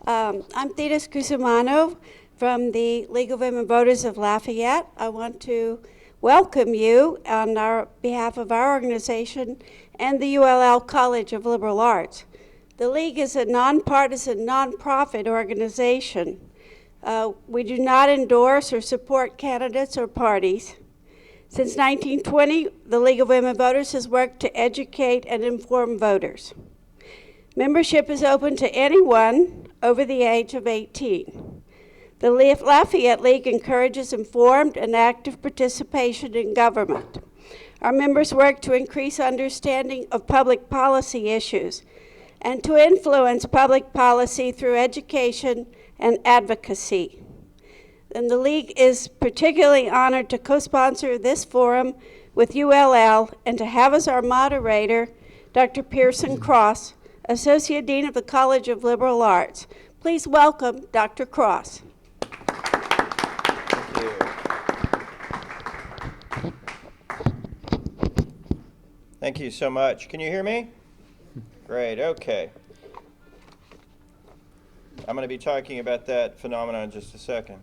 I'm Thetis Cusimano from the League of Women Voters of Lafayette. I want to welcome you on behalf of our organization and the ULL College of Liberal Arts. The League is a nonpartisan, nonprofit organization. We do not endorse or support candidates or parties. Since 1920, the League of Women Voters has worked to educate and inform voters. Membership is open to anyone over the age of 18. The Lafayette League encourages informed and active participation in government. Our members work to increase understanding of public policy issues and to influence public policy through education and advocacy. And the League is particularly honored to co-sponsor this forum with ULL and to have as our moderator Dr. Pearson Cross, Associate Dean of the College of Liberal Arts. Please welcome Dr. Cross. Thank you. Thank you so much. Can you hear me? Great, okay. I'm going to be talking about that phenomenon in just a second.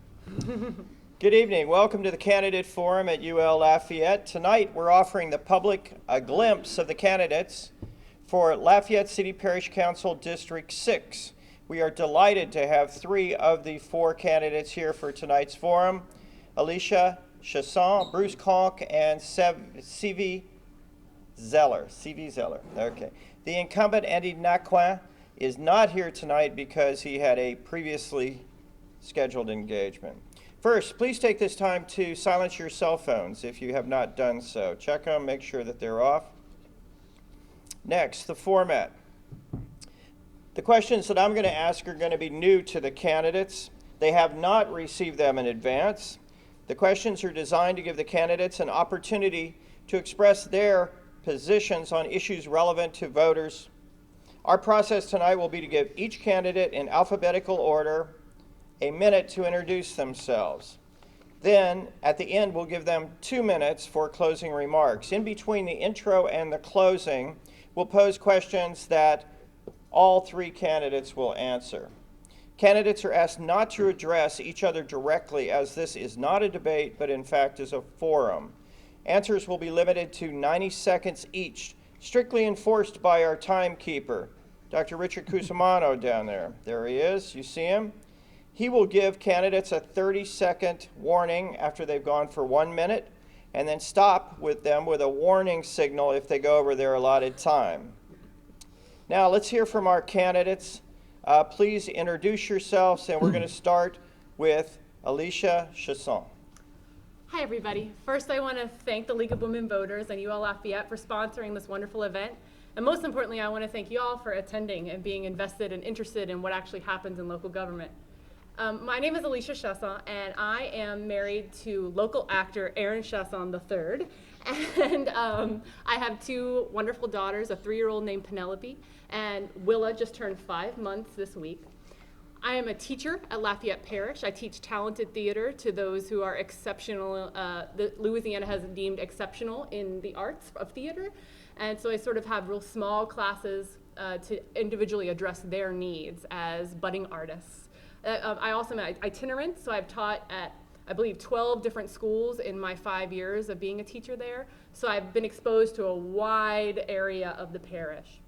Good evening. Welcome to the Candidate Forum at UL Lafayette. Tonight we're offering the public a glimpse of the candidates for Lafayette City Parish Council District 6. We are delighted to have 3 of the 4 candidates here for tonight's forum: Alicia Chasson, Bruce Conk, and C.V. Zeller. Okay. The incumbent, Andy Naquin, is not here tonight because he had a previously scheduled engagement. First, please take this time to silence your cell phones if you have not done so. Check them, make sure that they're off. Next, the format. The questions that I'm going to ask are going to be new to the candidates. They have not received them in advance. The questions are designed to give the candidates an opportunity to express their positions on issues relevant to voters. Our process tonight will be to give each candidate in alphabetical order a minute to introduce themselves. Then, at the end, we'll give them 2 minutes for closing remarks. In between the intro and the closing, we'll pose questions that all 3 candidates will answer. Candidates are asked not to address each other directly, as this is not a debate, but in fact is a forum. Answers will be limited to 90 seconds each, strictly enforced by our timekeeper, Dr. Richard Cusimano down there. There he is, you see him? He will give candidates a 30-second warning after they've gone for 1 minute, and then stop with them with a warning signal if they go over their allotted time. Now let's hear from our candidates. Please introduce yourselves, and we're going to start with Alicia Chasson. Hi everybody. First I want to thank the League of Women Voters and UL Lafayette for sponsoring this wonderful event. And most importantly, I want to thank you all for attending and being invested and interested in what actually happens in local government. My name is Alicia Chasson, and I am married to local actor Aaron Chasson III. And I have 2 wonderful daughters, a 3-year-old named Penelope, and Willa just turned 5 months this week. I am a teacher at Lafayette Parish. I teach talented theater to those who are exceptional, Louisiana has deemed exceptional in the arts of theater. And so I sort of have real small classes to individually address their needs as budding artists. I also am itinerant, so I've taught at, I believe, 12 different schools in my 5 years of being a teacher there. So I've been exposed to a wide area of the parish.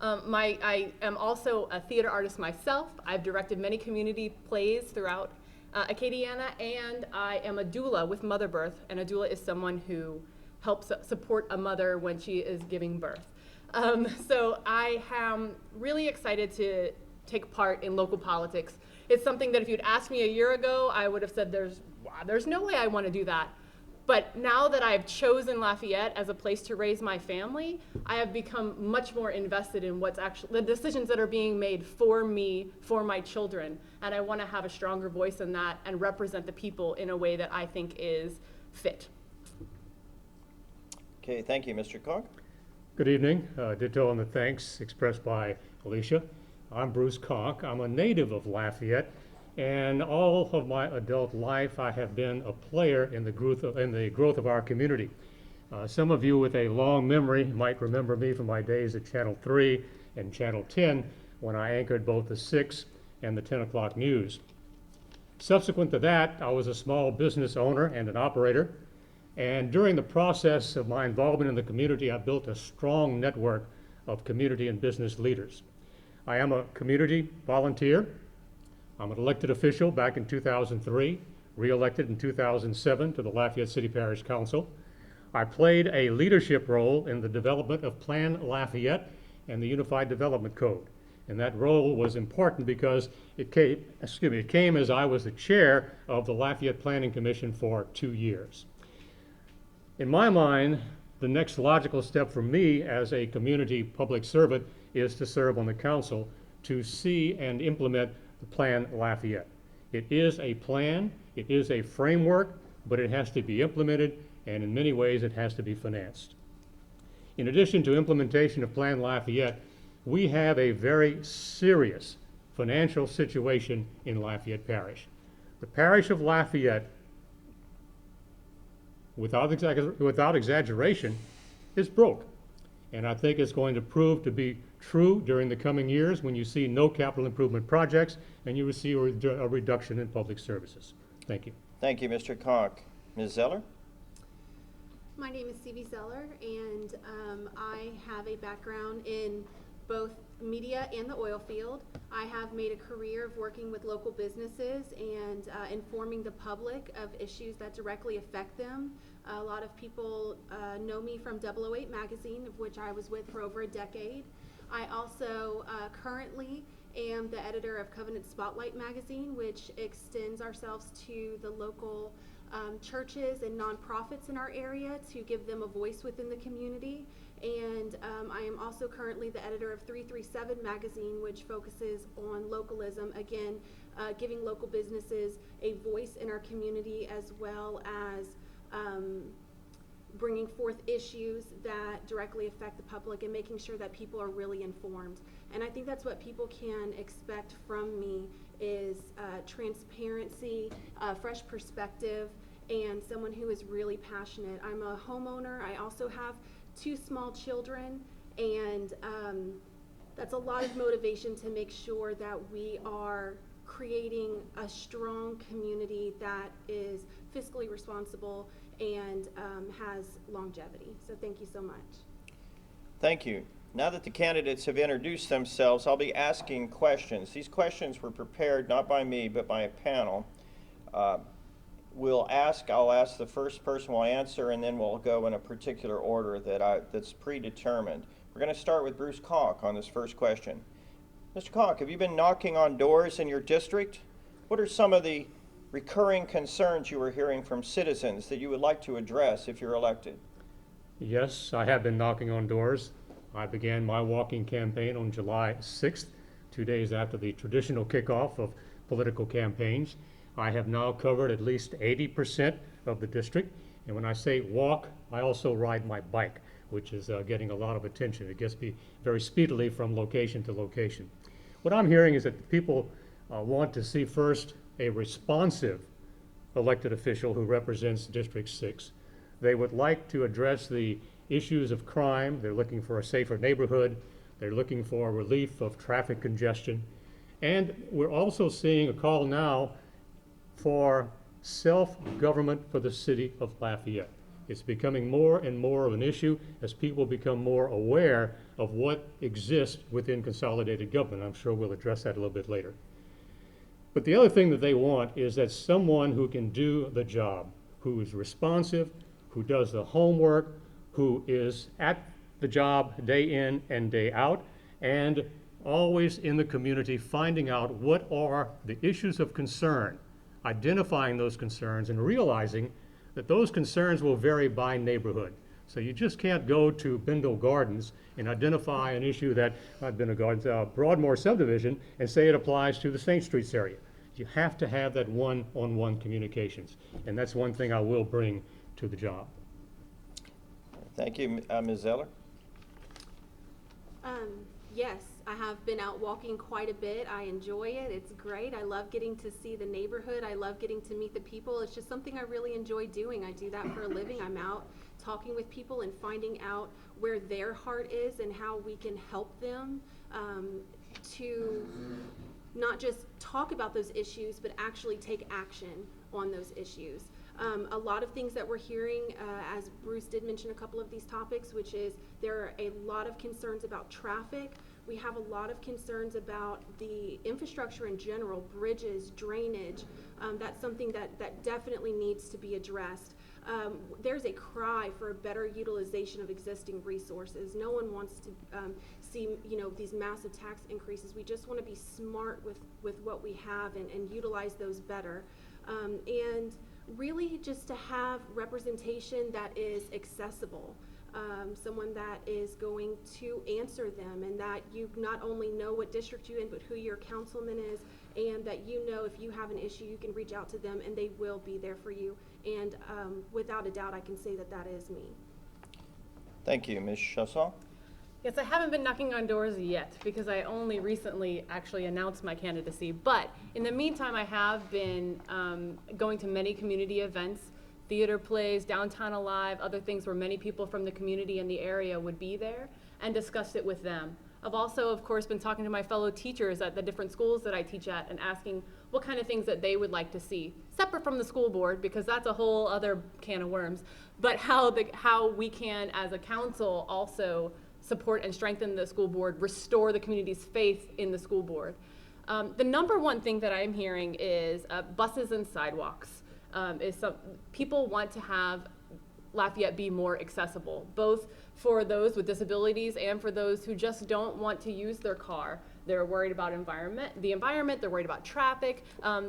I am also a theater artist myself. I've directed many community plays throughout Acadiana, and I am a doula with Mother Birth, and a doula is someone who helps support a mother when she is giving birth. So I am really excited to take part in local politics. It's something that if you'd asked me a year ago, I would have said there's no way I want to do that. But now that I've chosen Lafayette as a place to raise my family, I have become much more invested in what's actually the decisions that are being made for me, for my children. And I want to have a stronger voice in that and represent the people in a way that I think is fit. Okay, thank you, Mr. Conk. Good evening. Ditto on the thanks expressed by Alicia. I'm Bruce Conk. I'm a native of Lafayette, and all of my adult life I have been a player in the growth of our community. Some of you with a long memory might remember me from my days at Channel 3 and Channel 10 when I anchored both the 6 and the 10 o'clock news. Subsequent to that, I was a small business owner and an operator, and during the process of my involvement in the community, I built a strong network of community and business leaders. I am a community volunteer. I'm an elected official back in 2003, re-elected in 2007 to the Lafayette City Parish Council. I played a leadership role in the development of Plan Lafayette and the Unified Development Code. And that role was important because it came as I was the chair of the Lafayette Planning Commission for 2 years. In my mind, the next logical step for me as a community public servant is to serve on the council to see and implement the Plan Lafayette. It is a plan, it is a framework, but it has to be implemented, and in many ways it has to be financed. In addition to implementation of Plan Lafayette, we have a very serious financial situation in Lafayette Parish. The parish of Lafayette, without exaggeration, is broke. And I think it's going to prove to be true during the coming years when you see no capital improvement projects and you will see a reduction in public services. Thank you. Thank you, Mr. Conk. Ms. Zeller? My name is Stevie Zeller, and I have a background in both media and the oil field. I have made a career of working with local businesses and informing the public of issues that directly affect them. A lot of people know me from 008 magazine, of which I was with for over a decade. I also currently am the editor of Covenant Spotlight magazine, which extends ourselves to the local churches and nonprofits in our area to give them a voice within the community. And I am also currently the editor of 337 magazine, which focuses on localism, again, giving local businesses a voice in our community, as well as bringing forth issues that directly affect the public and making sure that people are really informed. And I think that's what people can expect from me is transparency, fresh perspective, and someone who is really passionate. I'm a homeowner. I also have 2 small children, and that's a lot of motivation to make sure that we are creating a strong community that is fiscally responsible and has longevity. So thank you so much. Thank you. Now that the candidates have introduced themselves, I'll be asking questions. These questions were prepared not by me, but by a panel. I'll ask the first person will answer, and then we'll go in a particular order that's predetermined. We're going to start with Bruce Conk on this first question. Mr. Conk, have you been knocking on doors in your district? What are some of the recurring concerns you are hearing from citizens that you would like to address if you're elected? Yes, I have been knocking on doors. I began my walking campaign on July 6th, 2 days after the traditional kickoff of political campaigns. I have now covered at least 80% of the district. And when I say walk, I also ride my bike, which is getting a lot of attention. It gets me very speedily from location to location. What I'm hearing is that people want to see first a responsive elected official who represents District 6. They would like to address the issues of crime. They're looking for a safer neighborhood. They're looking for relief of traffic congestion. And we're also seeing a call now for self-government for the city of Lafayette. It's becoming more and more of an issue as people become more aware of what exists within consolidated government. I'm sure we'll address that a little bit later. But the other thing that they want is that someone who can do the job, who is responsive, who does the homework, who is at the job day in and day out, and always in the community finding out what are the issues of concern, identifying those concerns and realizing that those concerns will vary by neighborhood. So you just can't go to Bindle Gardens and identify an issue that, not Bindle Gardens, Broadmoor subdivision, and say it applies to the St. Streets area. You have to have that one-on-one communications, and that's one thing I will bring to the job. Thank you. Ms. Zeller? Yes, I have been out walking quite a bit. I enjoy it. It's great. I love getting to see the neighborhood. I love getting to meet the people. It's just something I really enjoy doing. I do that for a living. I'm out talking with people and finding out where their heart is and how we can help them to not not just talk about those issues, but actually take action on those issues. A lot of things that we're hearing, as Bruce did mention a couple of these topics, which is there are a lot of concerns about traffic. We have a lot of concerns about the infrastructure in general, bridges, drainage. That's something that definitely needs to be addressed. There's a cry for a better utilization of existing resources. No one wants to see, these massive tax increases. We just want to be smart with what we have and utilize those better. And really just to have representation that is accessible. Someone that is going to answer them, and that you not only know what district you're in, but who your councilman is, and that if you have an issue, you can reach out to them and they will be there for you. And without a doubt, I can say that is me. Thank you. Ms. Chasson? Yes, I haven't been knocking on doors yet because I only recently actually announced my candidacy. But in the meantime, I have been going to many community events, theater plays, Downtown Alive, other things where many people from the community and the area would be there, and discussed it with them. I've also, of course, been talking to my fellow teachers at the different schools that I teach at and asking what kind of things that they would like to see, separate from the school board, because that's a whole other can of worms, but how we can, as a council, also support and strengthen the school board, restore the community's faith in the school board. The number one thing that I'm hearing is buses and sidewalks. People want to have Lafayette be more accessible, both for those with disabilities and for those who just don't want to use their car. They're worried about the environment, they're worried about traffic,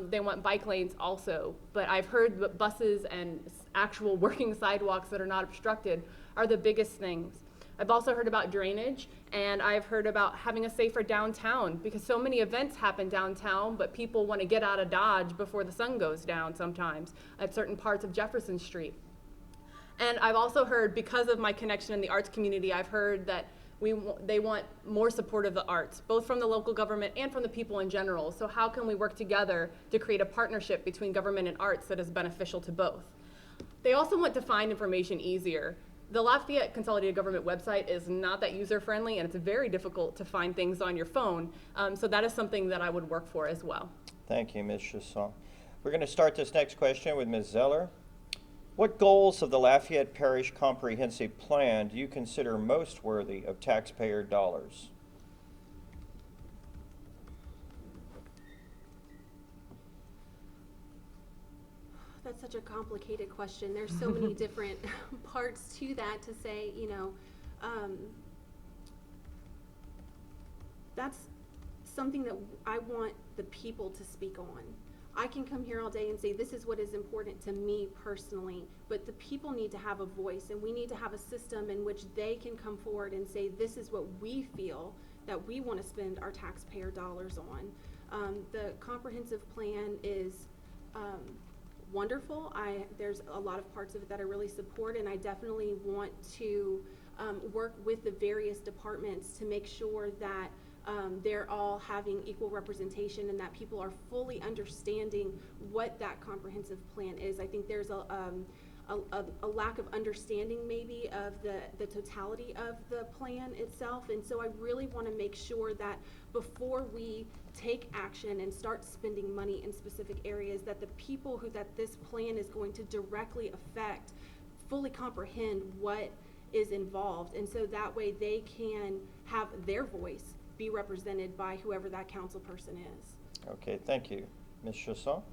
they want bike lanes also. But I've heard that buses and actual working sidewalks that are not obstructed are the biggest things. I've also heard about drainage, and I've heard about having a safer downtown, because so many events happen downtown, but people want to get out of Dodge before the sun goes down sometimes at certain parts of Jefferson Street. And I've also heard, because of my connection in the arts community, I've heard that they want more support of the arts, both from the local government and from the people in general. So how can we work together to create a partnership between government and arts that is beneficial to both? They also want to find information easier. The Lafayette Consolidated Government website is not that user-friendly, and it's very difficult to find things on your phone. So that is something that I would work for as well. Thank you, Ms. Chasson. We're going to start this next question with Ms. Zeller. What goals of the Lafayette Parish Comprehensive Plan do you consider most worthy of taxpayer dollars? That's such a complicated question. There's so many different parts to that to say, that's something that I want the people to speak on. I can come here all day and say this is what is important to me personally, but the people need to have a voice, and we need to have a system in which they can come forward and say this is what we feel that we want to spend our taxpayer dollars on. The comprehensive plan is wonderful. There's a lot of parts of it that I really support, and I definitely want to work with the various departments to make sure that they're all having equal representation and that people are fully understanding what that comprehensive plan is. I think there's a lack of understanding maybe of the totality of the plan itself, and so I really want to make sure that before we take action and start spending money in specific areas, that the people that this plan is going to directly affect fully comprehend what is involved, and so that way they can have their voice be represented by whoever that council person is. Okay, thank you. Ms. Chasson?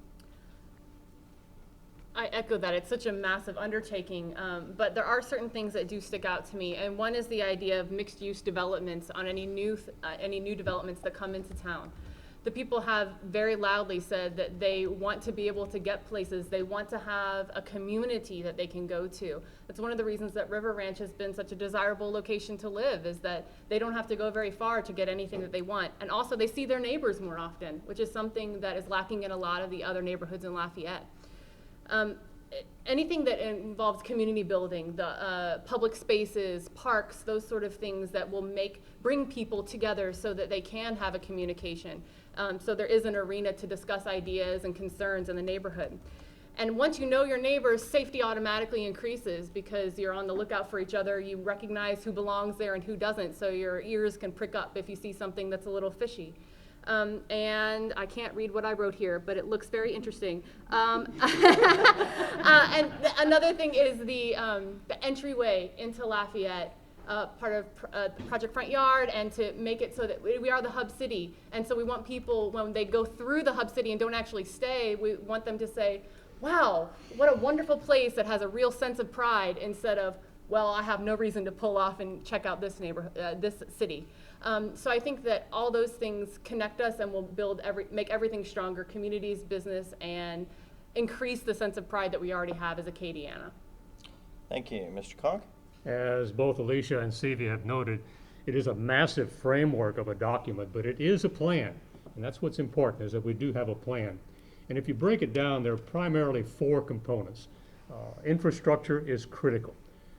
I echo that. It's such a massive undertaking, but there are certain things that do stick out to me, and one is the idea of mixed-use developments on any new developments that come into town. The people have very loudly said that they want to be able to get places. They want to have a community that they can go to. That's one of the reasons that River Ranch has been such a desirable location to live, is that they don't have to go very far to get anything that they want. And also they see their neighbors more often, which is something that is lacking in a lot of the other neighborhoods in Lafayette. Anything that involves community building, the public spaces, parks, those sort of things that will bring people together so that they can have a communication. So there is an arena to discuss ideas and concerns in the neighborhood. And once you know your neighbors, safety automatically increases because you're on the lookout for each other. You recognize who belongs there and who doesn't, so your ears can prick up if you see something that's a little fishy. And I can't read what I wrote here, but it looks very interesting. And another thing is the entryway into Lafayette, part of Project Front Yard, and to make it so that we are the hub city. And so we want people, when they go through the hub city and don't actually stay, we want them to say, wow, what a wonderful place that has a real sense of pride, instead of, well, I have no reason to pull off and check out this neighborhood, this city. So I think that all those things connect us and will make everything stronger, communities, business, and increase the sense of pride that we already have as Acadiana. Thank you. Mr. Cock? As both Alicia and Sevia have noted, it is a massive framework of a document, but it is a plan. And that's what's important, is that we do have a plan. And if you break it down, there are primarily 4 components. Infrastructure is critical.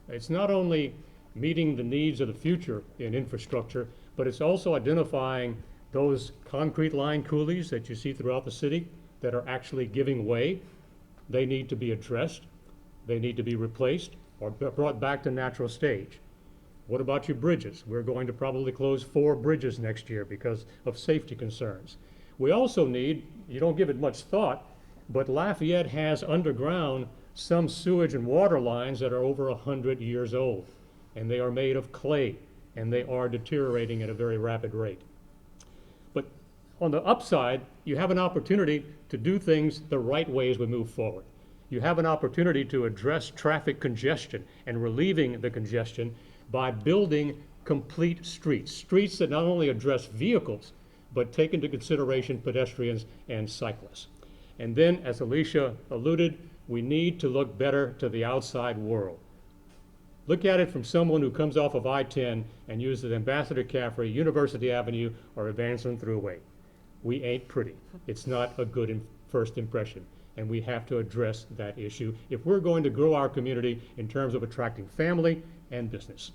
It's not only meeting the needs of the future in infrastructure, but it's also identifying those concrete line coulees that you see throughout the city that are actually giving way. They need to be addressed. They need to be replaced or brought back to natural stage. What about your bridges? We're going to probably close 4 bridges next year because of safety concerns. We also need, you don't give it much thought, but Lafayette has underground some sewage and water lines that are over 100 years old, and they are made of clay, and they are deteriorating at a very rapid rate. But on the upside, you have an opportunity to do things the right way as we move forward. You have an opportunity to address traffic congestion and relieving the congestion by building complete streets, streets that not only address vehicles, but take into consideration pedestrians and cyclists. And then, as Alicia alluded, we need to look better to the outside world. Look at it from someone who comes off of I-10 and uses Ambassador Caffrey, University Avenue, or Evangeline Thruway. We ain't pretty. It's not a good first impression, and we have to address that issue if we're going to grow our community in terms of attracting family and business.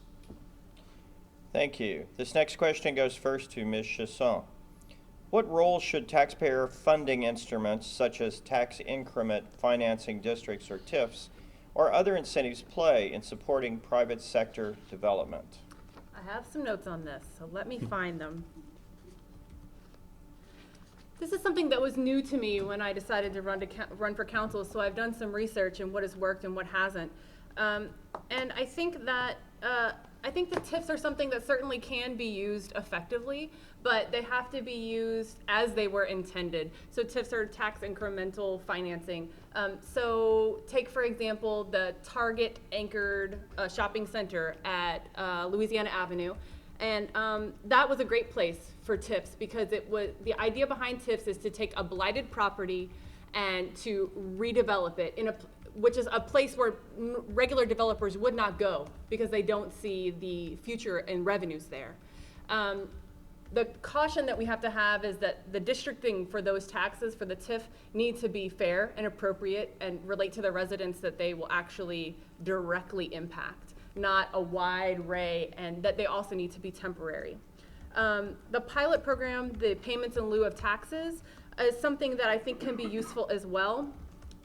Thank you. This next question goes first to Ms. Chasson. What role should taxpayer funding instruments such as tax increment financing districts or TIFs or other incentives play in supporting private sector development? I have some notes on this, so let me find them. This is something that was new to me when I decided to run for council, so I've done some research in what has worked and what hasn't. And I think that the TIFs are something that certainly can be used effectively, but they have to be used as they were intended. So TIFs are tax incremental financing. So take, for example, the Target anchored shopping center at Louisiana Avenue. And that was a great place for TIFs because the idea behind TIFs is to take a blighted property and to redevelop it which is a place where regular developers would not go because they don't see the future and revenues there. The caution that we have to have is that the districting for those taxes for the TIF need to be fair and appropriate and relate to the residents that they will actually directly impact, not a wide array, and that they also need to be temporary. The pilot program, the payments in lieu of taxes, is something that I think can be useful as well.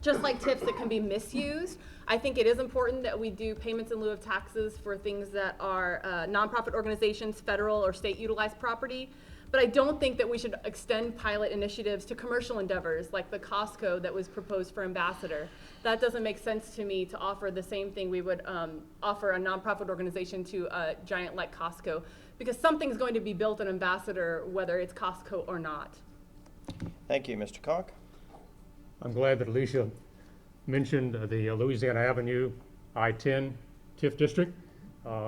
Just like TIFs that can be misused, I think it is important that we do payments in lieu of taxes for things that are nonprofit organizations, federal or state utilized property. But I don't think that we should extend pilot initiatives to commercial endeavors like the Costco that was proposed for Ambassador. That doesn't make sense to me to offer the same thing we would offer a nonprofit organization to a giant like Costco, because something's going to be built on Ambassador whether it's Costco or not. Thank you, Mr. Cock. I'm glad that Alicia mentioned the Louisiana Avenue I-10 TIF district.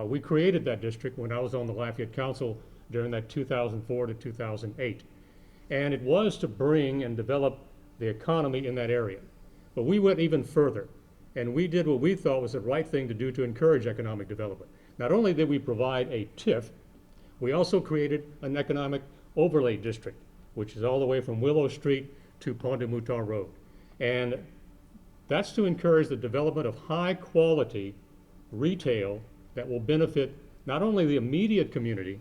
We created that district when I was on the Lafayette Council during that 2004 to 2008. And it was to bring and develop the economy in that area. But we went even further, and we did what we thought was the right thing to do to encourage economic development. Not only did we provide a TIF, we also created an economic overlay district, which is all the way from Willow Street to Pont de Mouton Road. And that's to encourage the development of high quality retail that will benefit not only the immediate community,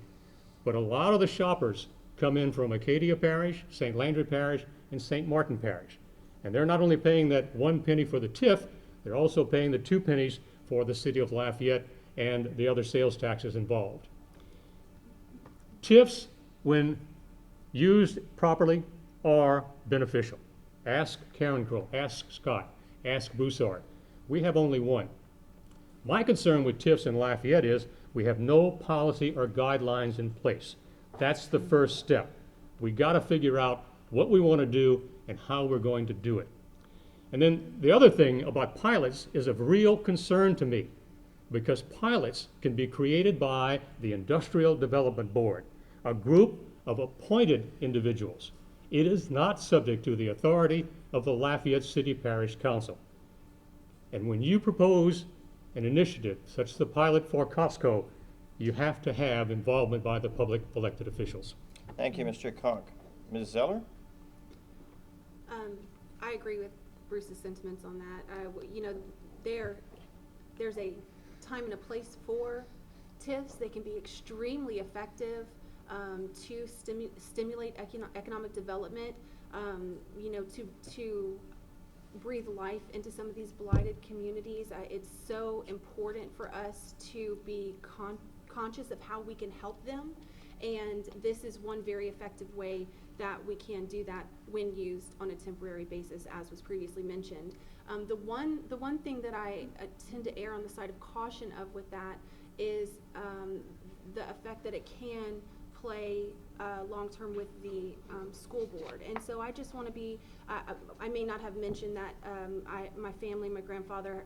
but a lot of the shoppers come in from Acadia Parish, St. Landry Parish, and St. Martin Parish. And they're not only paying that 1 penny for the TIF, they're also paying the 2 pennies for the city of Lafayette and the other sales taxes involved. TIFs, when used properly, are beneficial. Ask Karen Crow, ask Scott, ask Broussard. We have only one. My concern with TIFs in Lafayette is we have no policy or guidelines in place. That's the first step. We got to figure out what we want to do and how we're going to do it. And then the other thing about pilots is of real concern to me, because pilots can be created by the Industrial Development Board, a group of appointed individuals. It is not subject to the authority of the Lafayette City Parish Council. And when you propose an initiative such as the pilot for Costco, you have to have involvement by the public elected officials. Thank you, Mr. Conk. Ms. Zeller? I agree with Bruce's sentiments on that. You know, there's a time and a place for TIFs. They can be extremely effective to stimulate economic development, you know, to breathe life into some of these blighted communities. It's so important for us to be conscious of how we can help them, and this is one very effective way that we can do that when used on a temporary basis, as was previously mentioned. The one thing that I tend to err on the side of caution of with that is the effect that it can play long-term with the school board. And so I just want to be, I may not have mentioned that my family, my grandfather,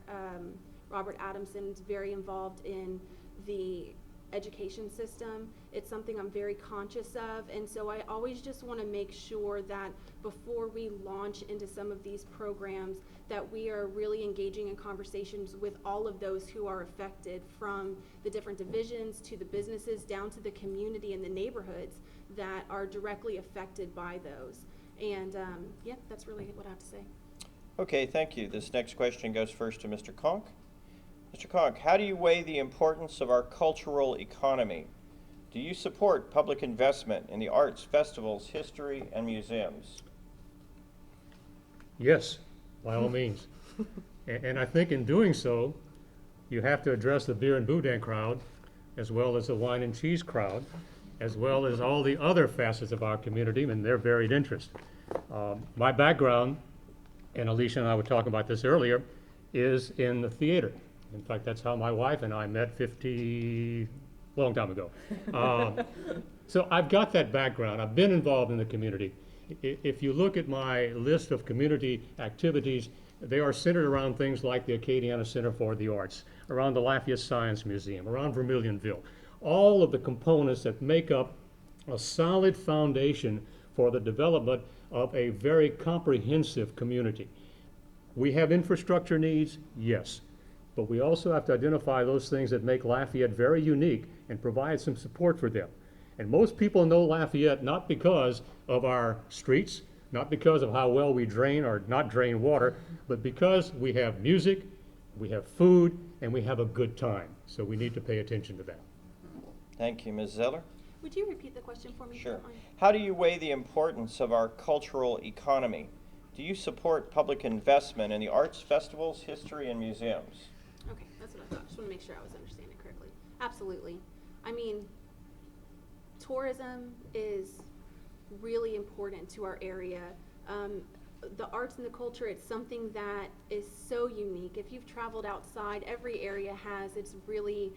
Robert Adamson, is very involved in the education system. It's something I'm very conscious of, and so I always just want to make sure that before we launch into some of these programs that we are really engaging in conversations with all of those who are affected, from the different divisions to the businesses down to the community and the neighborhoods that are directly affected by those. And yeah, that's really what I have to say. Okay, thank you. This next question goes first to Mr. Conk. Mr. Conk, how do you weigh the importance of our cultural economy? Do you support public investment in the arts, festivals, history, and museums? Yes, by all means. And I think in doing so, you have to address the beer and boudin crowd, as well as the wine and cheese crowd, as well as all the other facets of our community and their varied interests. My background, and Alicia and I were talking about this earlier, is in the theater. In fact, that's how my wife and I met long time ago. So I've got that background. I've been involved in the community. If you look at my list of community activities, they are centered around things like the Acadiana Center for the Arts, around the Lafayette Science Museum, around Vermilionville. All of the components that make up a solid foundation for the development of a very comprehensive community. We have infrastructure needs, yes. But we also have to identify those things that make Lafayette very unique and provide some support for them. And most people know Lafayette not because of our streets, not because of how well we drain or not drain water, but because we have music, we have food, and we have a good time. So we need to pay attention to that. Thank you. Ms. Zeller? Would you repeat the question for me? if you Sure. don't mind? How do you weigh the importance of our cultural economy? Do you support public investment in the arts, festivals, history, and museums? Okay, that's what I thought. Just want to make sure I was understanding correctly. Absolutely. I mean, tourism is really important to our area. The arts and the culture, it's something that is so unique. If you've traveled outside, every area has its really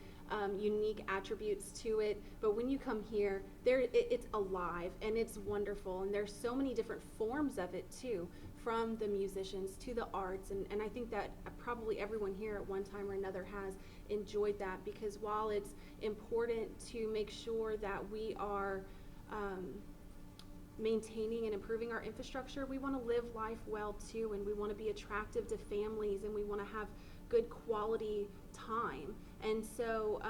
unique attributes to it. But when you come here, it's alive and it's wonderful. And there's so many different forms of it too, from the musicians to the arts. And I think that probably everyone here at one time or another has enjoyed that, because while it's important to make sure that we are maintaining and improving our infrastructure, we want to live life well too, and we want to be attractive to families, and we want to have good quality time. And so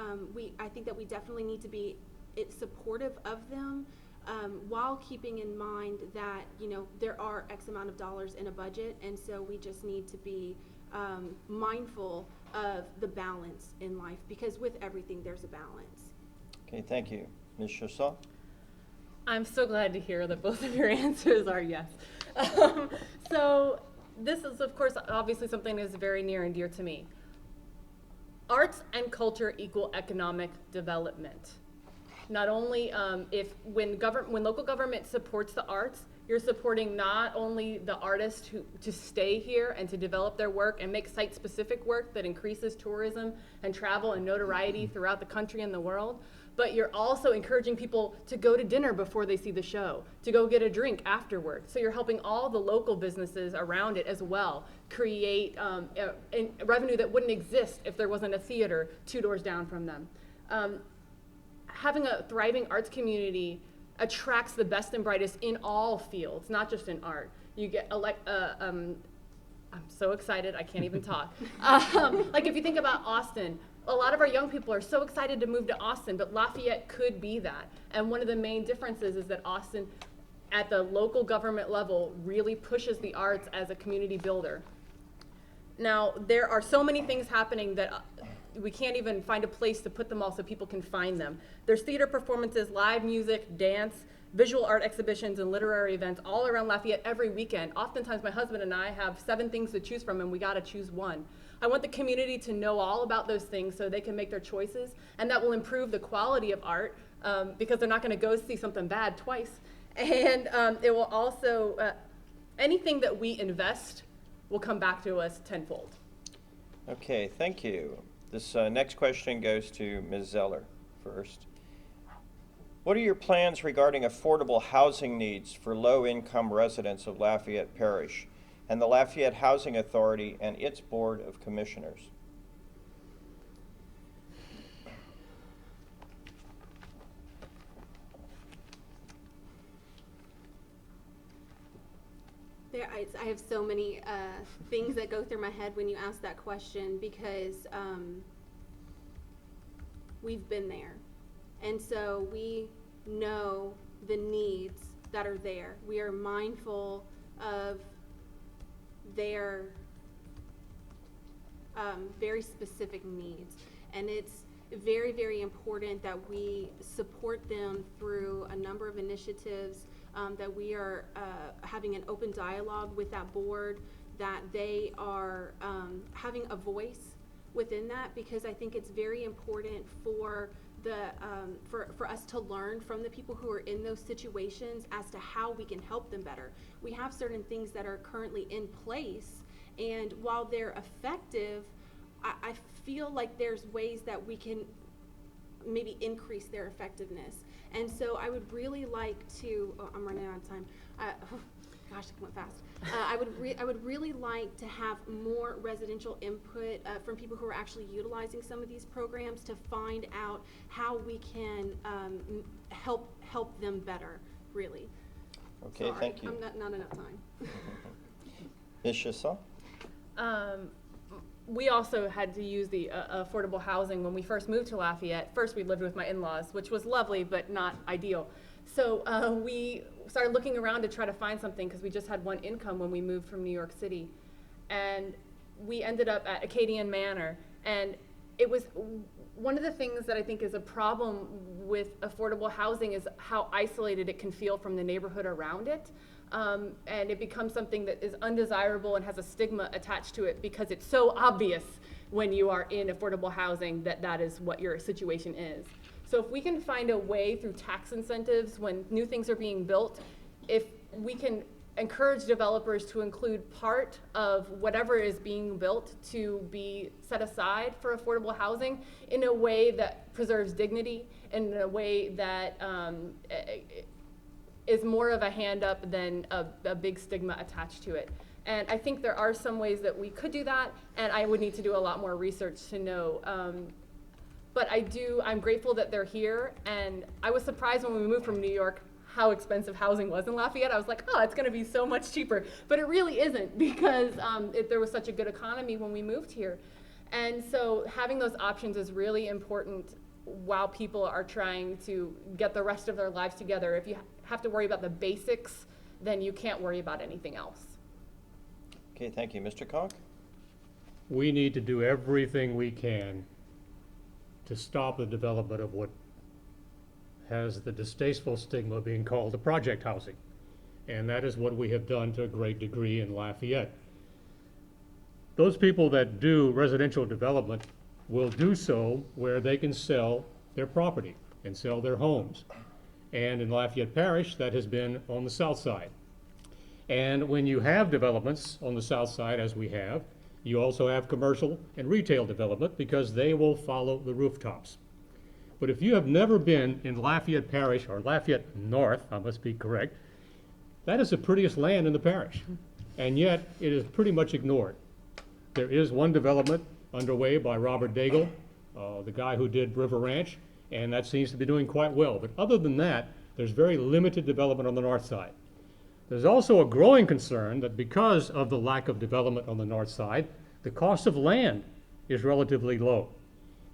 I think that we definitely need to be supportive of them, while keeping in mind that, you know, there are X amount of dollars in a budget, and so we just need to be mindful of the balance in life, because with everything there's a balance. Okay, thank you. Ms. Chausson? I'm so glad to hear that both of your answers are yes. So this is, of course, obviously something that is very near and dear to me. Arts and culture equal economic development. Not only when local government supports the arts, you're supporting not only the artists to stay here and to develop their work and make site-specific work that increases tourism and travel and notoriety throughout the country and the world, but you're also encouraging people to go to dinner before they see the show, to go get a drink afterward. So you're helping all the local businesses around it as well create a revenue that wouldn't exist if there wasn't a theater 2 doors down from them. Having a thriving arts community attracts the best and brightest in all fields, not just in art. You get I'm so excited, I can't even talk. Like if you think about Austin, a lot of our young people are so excited to move to Austin, but Lafayette could be that. And one of the main differences is that Austin, at the local government level, really pushes the arts as a community builder. Now, there are so many things happening that we can't even find a place to put them all so people can find them. There's theater performances, live music, dance, visual art exhibitions, and literary events all around Lafayette every weekend. Oftentimes my husband and I have 7 things to choose from and we gotta choose one. I want the community to know all about those things so they can make their choices, and that will improve the quality of art because they're not gonna go see something bad twice. And it will also, anything that we invest will come back to us tenfold. Okay, thank you. This next question goes to Ms. Zeller first. What are your plans regarding affordable housing needs for low-income residents of Lafayette Parish and the Lafayette Housing Authority and its Board of Commissioners? I have so many things that go through my head when you ask that question because we've been there. And so we know the needs that are there. We are mindful of their very specific needs. And it's very, very important that we support them through a number of initiatives, that we are having an open dialogue with that board, that they are having a voice within that, because I think it's very important for for us to learn from the people who are in those situations as to how we can help them better. We have certain things that are currently in place, and while they're effective, I feel like there's ways that we can maybe increase their effectiveness. And so I would really like to, I'm running out of time. Gosh, it went fast. I would really like to have more residential input from people who are actually utilizing some of these programs to find out how we can help them better, really. Okay, Sorry, thank you. Not enough time. Ms. Chasson? We also had to use the affordable housing when we first moved to Lafayette. First, we lived with my in-laws, which was lovely, but not ideal. So we started looking around to try to find something because we just had one income when we moved from New York City. And we ended up at Acadian Manor. And it was one of the things that I think is a problem with affordable housing is how isolated it can feel from the neighborhood around it. And it becomes something that is undesirable and has a stigma attached to it because it's so obvious when you are in affordable housing that that is what your situation is. So if we can find a way through tax incentives when new things are being built, if we can encourage developers to include part of whatever is being built to be set aside for affordable housing in a way that preserves dignity, in a way that is more of a hand up than a big stigma attached to it. And I think there are some ways that we could do that, and I would need to do a lot more research to know. But I'm grateful that they're here, and I was surprised when we moved from New York how expensive housing was in Lafayette. I was like, oh, it's gonna be so much cheaper. But it really isn't, because there was such a good economy when we moved here. And so having those options is really important while people are trying to get the rest of their lives together. If you have to worry about the basics, then you can't worry about anything else. Okay, thank you. Mr. Cox? We need to do everything we can to stop the development of what has the distasteful stigma of being called the project housing. And that is what we have done to a great degree in Lafayette. Those people that do residential development will do so where they can sell their property. and sell their homes. And in Lafayette Parish, that has been on the south side. And when you have developments on the south side, as we have, you also have commercial and retail development because they will follow the rooftops. But if you have never been in Lafayette Parish, or Lafayette North, I must be correct, that is the prettiest land in the parish. And yet, it is pretty much ignored. There is one development underway by Robert Daigle, the guy who did River Ranch, and that seems to be doing quite well. But other than that, there's very limited development on the north side. There's also a growing concern that because of the lack of development on the north side, the cost of land is relatively low.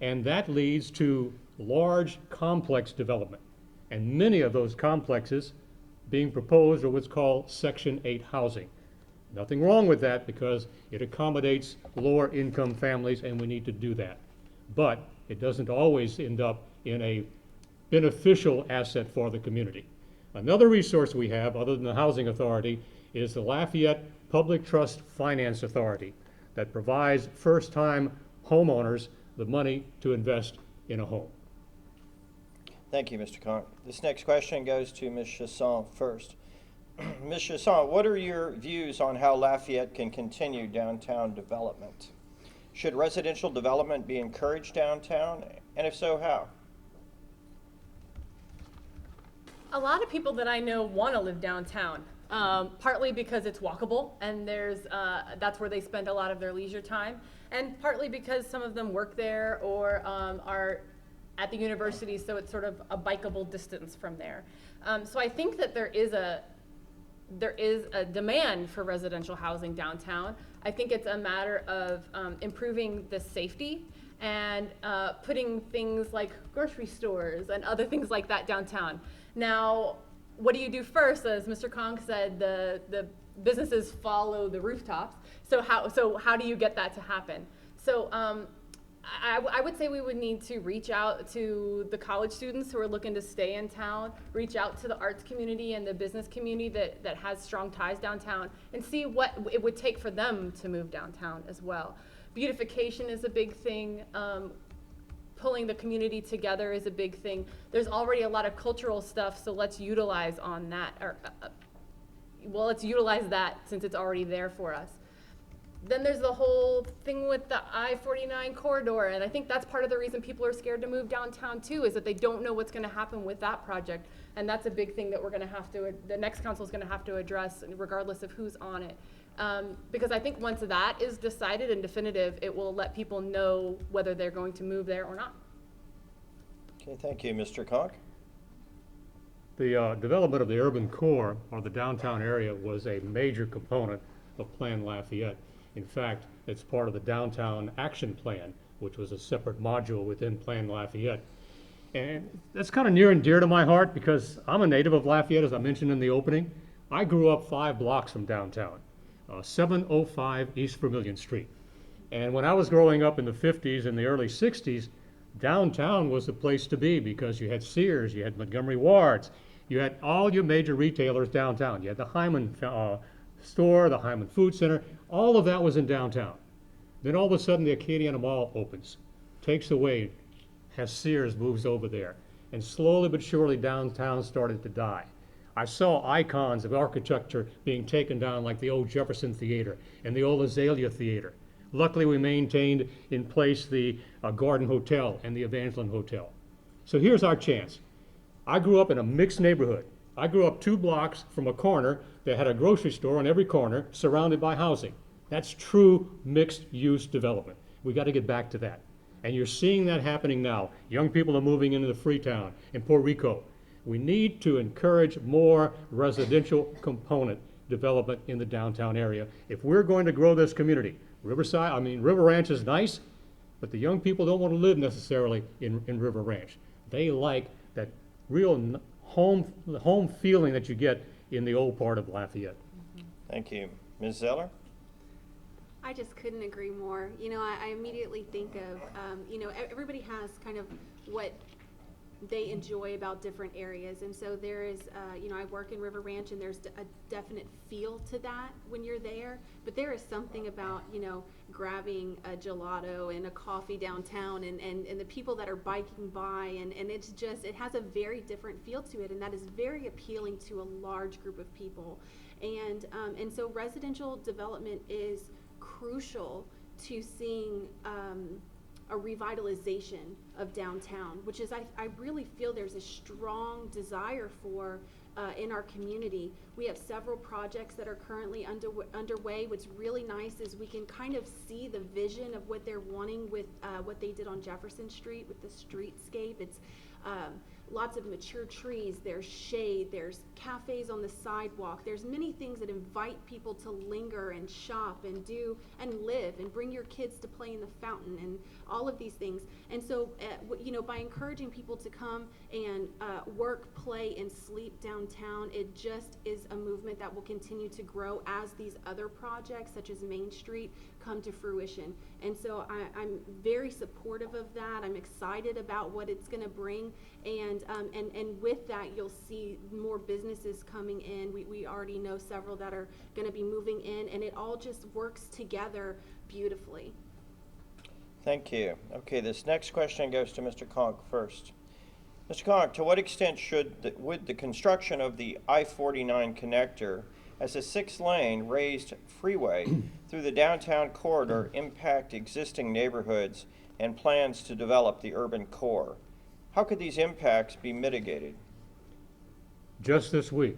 And that leads to large, complex development. And many of those complexes being proposed are what's called Section 8 housing. Nothing wrong with that because it accommodates lower income families and we need to do that. But it doesn't always end up in a beneficial asset for the community. Another resource we have, other than the Housing Authority, is the Lafayette Public Trust Finance Authority that provides first-time homeowners the money to invest in a home. Thank you, Mr. Conk. This next question goes to Ms. Chasson first. Ms. Chasson, what are your views on how Lafayette can continue downtown development? Should residential development be encouraged downtown, and if so, how? A lot of people that I know want to live downtown, partly because it's walkable and that's where they spend a lot of their leisure time, and partly because some of them work there or are at the university, so it's sort of a bikeable distance from there. So I think that there is a demand for residential housing downtown. I think it's a matter of improving the safety and putting things like grocery stores and other things like that downtown. Now, what do you do first? As Mr. Conk said, the businesses follow the rooftops. So how do you get that to happen? So I would say we would need to reach out to the college students who are looking to stay in town, reach out to the arts community and the business community that has strong ties downtown, and see what it would take for them to move downtown as well. Beautification is a big thing. Pulling the community together is a big thing. There's already a lot of cultural stuff, so let's utilize on that. Let's utilize that since it's already there for us. Then there's the whole thing with the I-49 corridor, and I think that's part of the reason people are scared to move downtown too, is that they don't know what's going to happen with that project, and that's a big thing that we're going to have to, the next council is going to have to address, regardless of who's on it. Because I think once that is decided and definitive, it will let people know whether they're going to move there or not. Okay, thank you, Mr. Conk. The development of the urban core, or the downtown area, was a major component of Plan Lafayette. In fact, it's part of the Downtown Action Plan, which was a separate module within Plan Lafayette. And that's kind of near and dear to my heart because I'm a native of Lafayette, as I mentioned in the opening. I grew up 5 blocks from downtown, 705 East Vermilion Street. And when I was growing up in the 50s and the early 60s, downtown was the place to be because you had Sears, you had Montgomery Ward's, you had all your major retailers downtown. You had the Hyman store, the Hyman Food Center, all of that was in downtown. Then all of a sudden the Acadiana Mall opens, takes away, has Sears moves over there, and slowly but surely downtown started to die. I saw icons of architecture being taken down like the old Jefferson Theater and the old Azalea Theater. Luckily we maintained in place the Garden Hotel and the Evangeline Hotel. So here's our chance. I grew up in a mixed neighborhood. I grew up 2 blocks from a corner that had a grocery store on every corner surrounded by housing. That's true mixed-use development. We got to get back to that. And you're seeing that happening now. Young people are moving into the Freetown and Puerto Rico. We need to encourage more residential component development in the downtown area if we're going to grow this community. River Ranch is nice, but the young people don't want to live necessarily in River Ranch. They like that real home feeling that you get in the old part of Lafayette. Thank you. Ms. Zeller? I just couldn't agree more. You know, I immediately think of, you know, everybody has kind of what they enjoy about different areas. And so there is, I work in River Ranch, and there's a definite feel to that when you're there. But there is something about, grabbing a gelato and a coffee downtown, and the people that are biking by, and it's just, it has a very different feel to it, and that is very appealing to a large group of people. And so residential development is crucial to seeing a revitalization of downtown, which is I really feel there's a strong desire for in our community. We have several projects that are currently underway. What's really nice is we can kind of see the vision of what they're wanting with what they did on Jefferson Street with the streetscape. It's lots of mature trees, there's shade, there's cafes on the sidewalk, there's many things that invite people to linger and shop and do and live and bring your kids to play in the fountain and all of these things. And so, by encouraging people to come and work, play, and sleep downtown, it just is a movement that will continue to grow as these other projects, such as Main Street, come to fruition. And so I'm very supportive of that. I'm excited about what it's going to bring. And with that, you'll see more businesses coming in. We already know several that are going to be moving in, and it all just works together beautifully. Thank you. Okay, this next question goes to Mr. Conk first. Mr. Conk, to what extent would the construction of the I-49 connector as a 6-lane raised freeway through the downtown corridor impact existing neighborhoods and plans to develop the urban core? How could these impacts be mitigated? Just this week,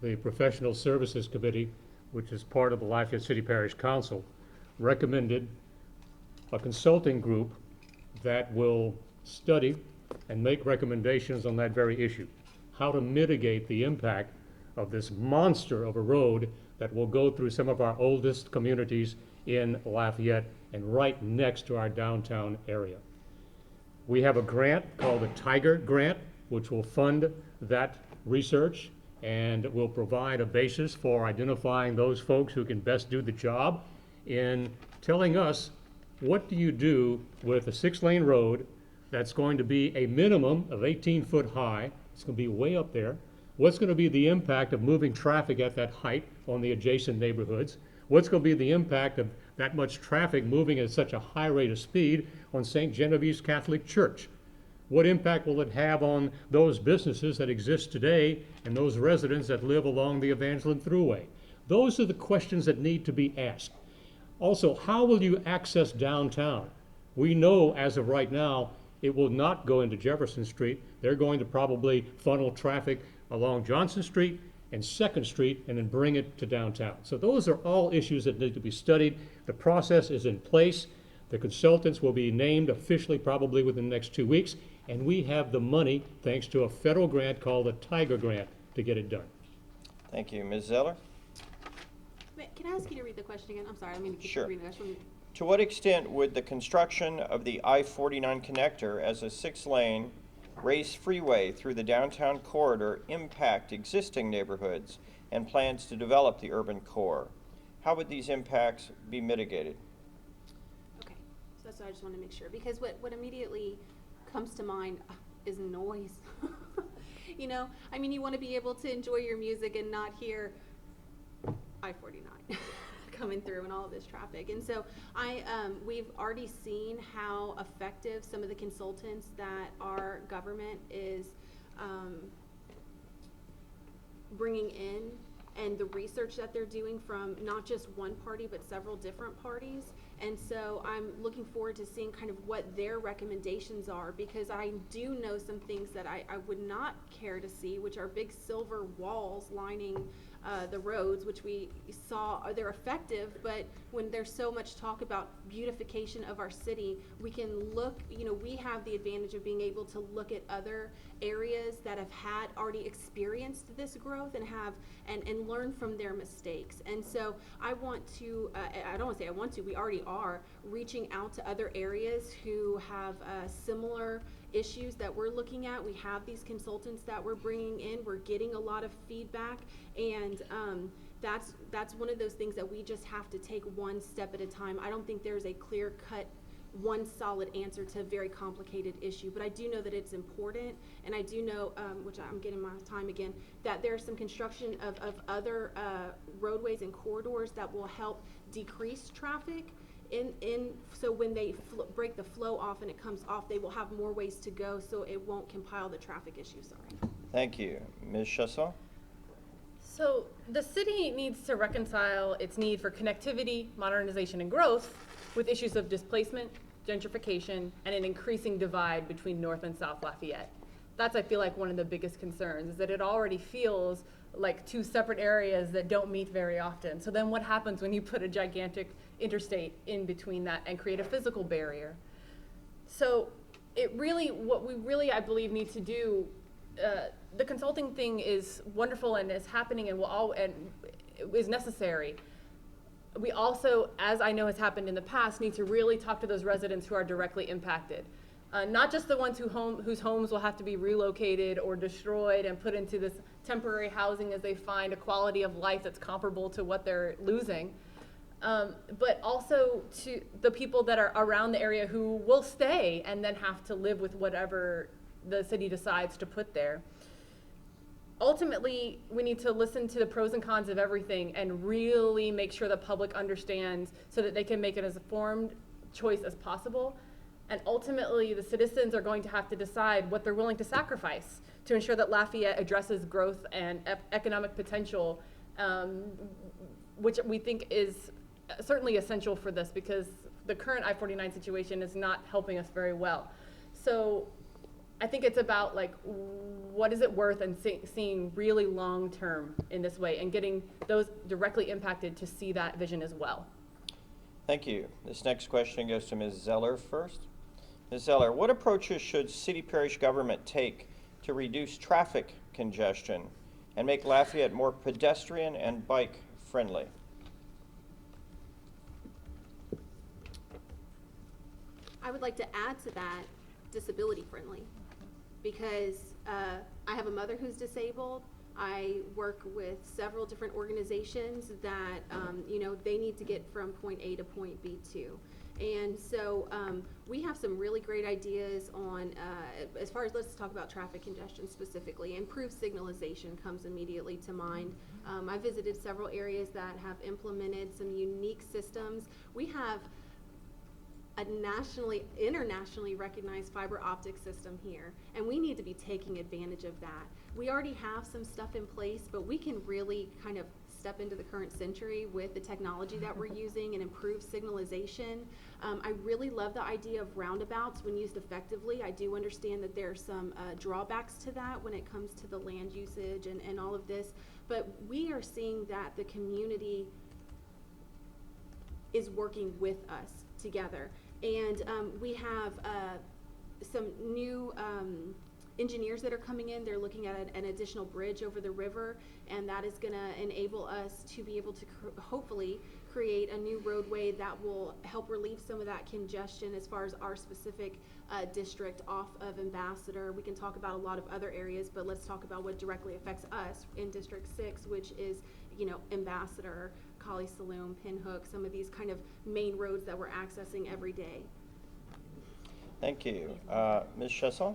the Professional Services Committee, which is part of the Lafayette City Parish Council, recommended a consulting group that will study and make recommendations on that very issue, how to mitigate the impact of this monster of a road that will go through some of our oldest communities in Lafayette and right next to our downtown area. We have a grant called the Tiger Grant, which will fund that research and will provide a basis for identifying those folks who can best do the job in telling us, what do you do with a 6-lane road that's going to be a minimum of 18 foot high? It's going to be way up there. What's going to be the impact of moving traffic at that height on the adjacent neighborhoods? What's going to be the impact of that much traffic moving at such a high rate of speed on St. Genevieve's Catholic Church? What impact will it have on those businesses that exist today and those residents that live along the Evangeline Thruway? Those are the questions that need to be asked. Also, how will you access downtown? We know as of right now, it will not go into Jefferson Street. They're going to probably funnel traffic along Johnson Street and 2nd Street and then bring it to downtown. So those are all issues that need to be studied. The process is in place. The consultants will be named officially probably within the next 2 weeks, and we have the money, thanks to a federal grant called the Tiger Grant, to get it done. Thank you. Ms. Zeller? Can I ask you to read the question again? I'm sorry, I mean to keep Sure. reading. I just wanted To what extent would the construction of the I-49 connector as a 6-lane raised freeway through the downtown corridor impact existing neighborhoods and plans to develop the urban core? How would these impacts be mitigated? Okay, so that's what I just want to make sure, because what immediately comes to mind is noise. You want to be able to enjoy your music and not hear I-49 coming through and all of this traffic. And so we've already seen how effective some of the consultants that our government is bringing in, and the research that they're doing from not just one party but several different parties. And so I'm looking forward to seeing kind of what their recommendations are, because I do know some things that I would not care to see, which are big silver walls lining the roads, which we saw they're effective, but when there's so much talk about beautification of our city, we can look, we have the advantage of being able to look at other areas that have had already experienced this growth and learn from their mistakes. And so I want to, I don't want to say I want to, we already are reaching out to other areas who have similar issues that we're looking at. We have these consultants that we're bringing in. We're getting a lot of feedback, and that's one of those things that we just have to take one step at a time. I don't think there's a clear-cut one solid answer to a very complicated issue. But I do know that it's important, and I do know, which I'm getting my time again, that there's some construction of other roadways and corridors that will help decrease traffic. So when they break the flow off and it comes off, they will have more ways to go, so it won't compile the traffic issue. Sorry. Thank you. Ms. Chasson? So the city needs to reconcile its need for connectivity, modernization, and growth with issues of displacement, gentrification, and an increasing divide between North and South Lafayette. That's, I feel like, one of the biggest concerns, is that it already feels like two separate areas that don't meet very often. So then what happens when you put a gigantic interstate in between that and create a physical barrier? So what we really, I believe, need to do, the consulting thing is wonderful and is happening and is necessary. We also, as I know has happened in the past, need to really talk to those residents who are directly impacted. Not just the ones whose homes will have to be relocated or destroyed and put into this temporary housing as they find a quality of life that's comparable to what they're losing, but also to the people that are around the area who will stay and then have to live with whatever the city decides to put there. Ultimately, we need to listen to the pros and cons of everything and really make sure the public understands so that they can make it as informed choice as possible. And ultimately, the citizens are going to have to decide what they're willing to sacrifice to ensure that Lafayette addresses growth and economic potential, which we think is certainly essential for this, because the current I-49 situation is not helping us very well. So I think it's about, like, what is it worth, and seeing really long term in this way and getting those directly impacted to see that vision as well. Thank you. This next question goes to Ms. Zeller first. Ms. Zeller, what approaches should city parish government take to reduce traffic congestion and make Lafayette more pedestrian and bike friendly? I would like to add to that, disability friendly, because I have a mother who's disabled. I work with several different organizations that, they need to get from point A to point B too. And so we have some really great ideas on, as far as, let's talk about traffic congestion specifically. Improved signalization comes immediately to mind. I visited several areas that have implemented some unique systems. We have a internationally recognized fiber optic system here, and we need to be taking advantage of that. We already have some stuff in place, but we can really kind of step into the current century with the technology that we're using and improve signalization. I really love the idea of roundabouts when used effectively. I do understand that there are some drawbacks to that when it comes to the land usage and all of this, but we are seeing that the community is working with us together. And we have some new engineers that are coming in. They're looking at an additional bridge over the river, and that is going to enable us to be able to hopefully create a new roadway that will help relieve some of that congestion as far as our specific district off of Ambassador. We can talk about a lot of other areas, but let's talk about what directly affects us in District 6, which is, Ambassador, Collie Saloon, Pinhook, some of these kind of main roads that we're accessing every day. Thank you. Ms. Chasson?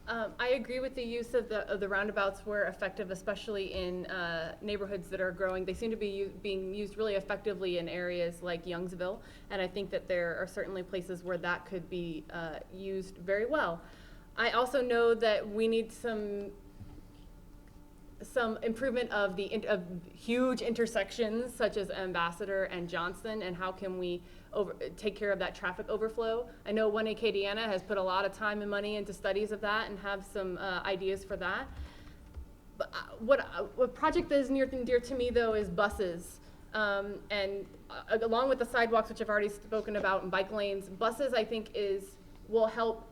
I agree with the use of the roundabouts where effective, especially in neighborhoods that are growing. They seem to be being used really effectively in areas like Youngsville, and I think that there are certainly places where that could be used very well. I also know that we need some improvement of huge intersections such as Ambassador and Johnston, and how can we take care of that traffic overflow. I know 1 Acadiana has put a lot of time and money into studies of that and have some ideas for that. But what project that is near and dear to me though is buses, and along with the sidewalks, which I've already spoken about, and bike lanes. Buses, I think, will help.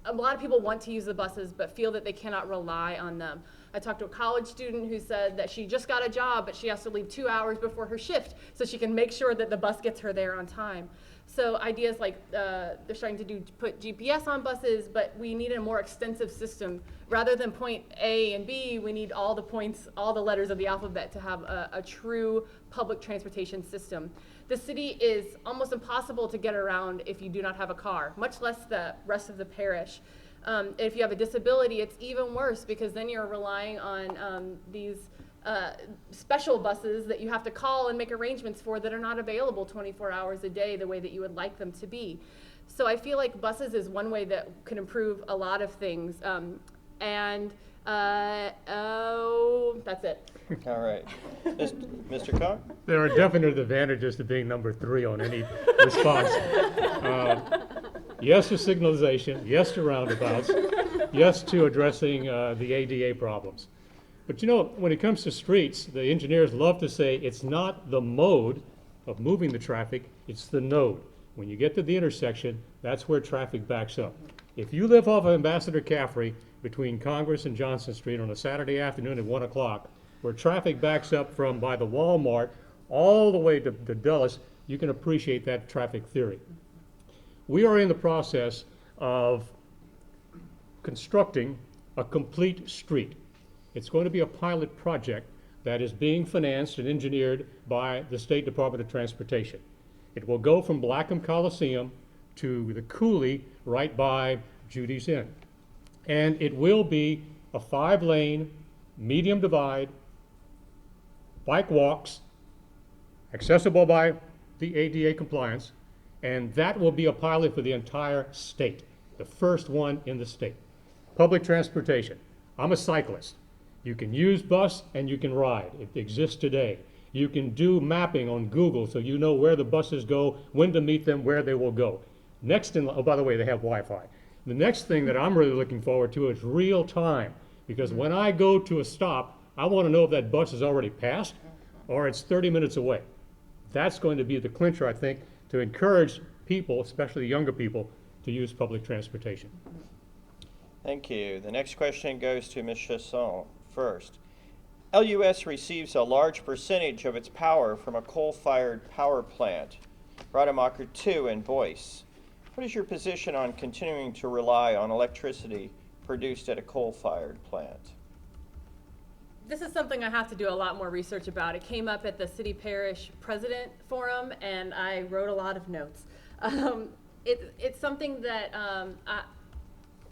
A lot of people want to use the buses but feel that they cannot rely on them. I talked to a college student who said that she just got a job, but she has to leave 2 hours before her shift so she can make sure that the bus gets her there on time. So ideas like they're starting to put GPS on buses, but we need a more extensive system. Rather than point A and B, we need all the points, all the letters of the alphabet to have a true public transportation system. The city is almost impossible to get around if you do not have a car, much less the rest of the parish. If you have a disability, it's even worse because then you're relying on these special buses that you have to call and make arrangements for that are not available 24 hours a day the way that you would like them to be. So I feel like buses is one way that can improve a lot of things. That's it. All right. Mr. Cox? There are definite advantages to being number 3 on any response. Yes to signalization, yes to roundabouts, yes to addressing the ADA problems. But you know, when it comes to streets, the engineers love to say it's not the mode of moving the traffic, it's the node. When you get to the intersection, that's where traffic backs up. If you live off of Ambassador Caffrey between Congress and Johnson Street on a Saturday afternoon at 1 o'clock, where traffic backs up from by the Walmart all the way to Dulles, you can appreciate that traffic theory. We are in the process of constructing a complete street. It's going to be a pilot project that is being financed and engineered by the State Department of Transportation. It will go from Blackham Coliseum to the coulee right by Judy's Inn. And it will be a 5-lane, medium divide, bike walks, accessible by the ADA compliance, and that will be a pilot for the entire state, the first one in the state. Public transportation. I'm a cyclist. You can use bus and you can ride. It exists today. You can do mapping on Google so you know where the buses go, when to meet them, where they will go. Next in, oh, by the way, they have Wi-Fi. The next thing that I'm really looking forward to is real time, because when I go to a stop, I want to know if that bus is already passed or it's 30 minutes away. That's going to be the clincher, I think, to encourage people, especially younger people, to use public transportation. Thank you. The next question goes to Ms. Chasson first. LUS receives a large percentage of its power from a coal-fired power plant, Rademacher 2 in Boyce. What is your position on continuing to rely on electricity produced at a coal-fired plant? This is something I have to do a lot more research about. It came up at the City Parish President Forum, and I wrote a lot of notes. It's something that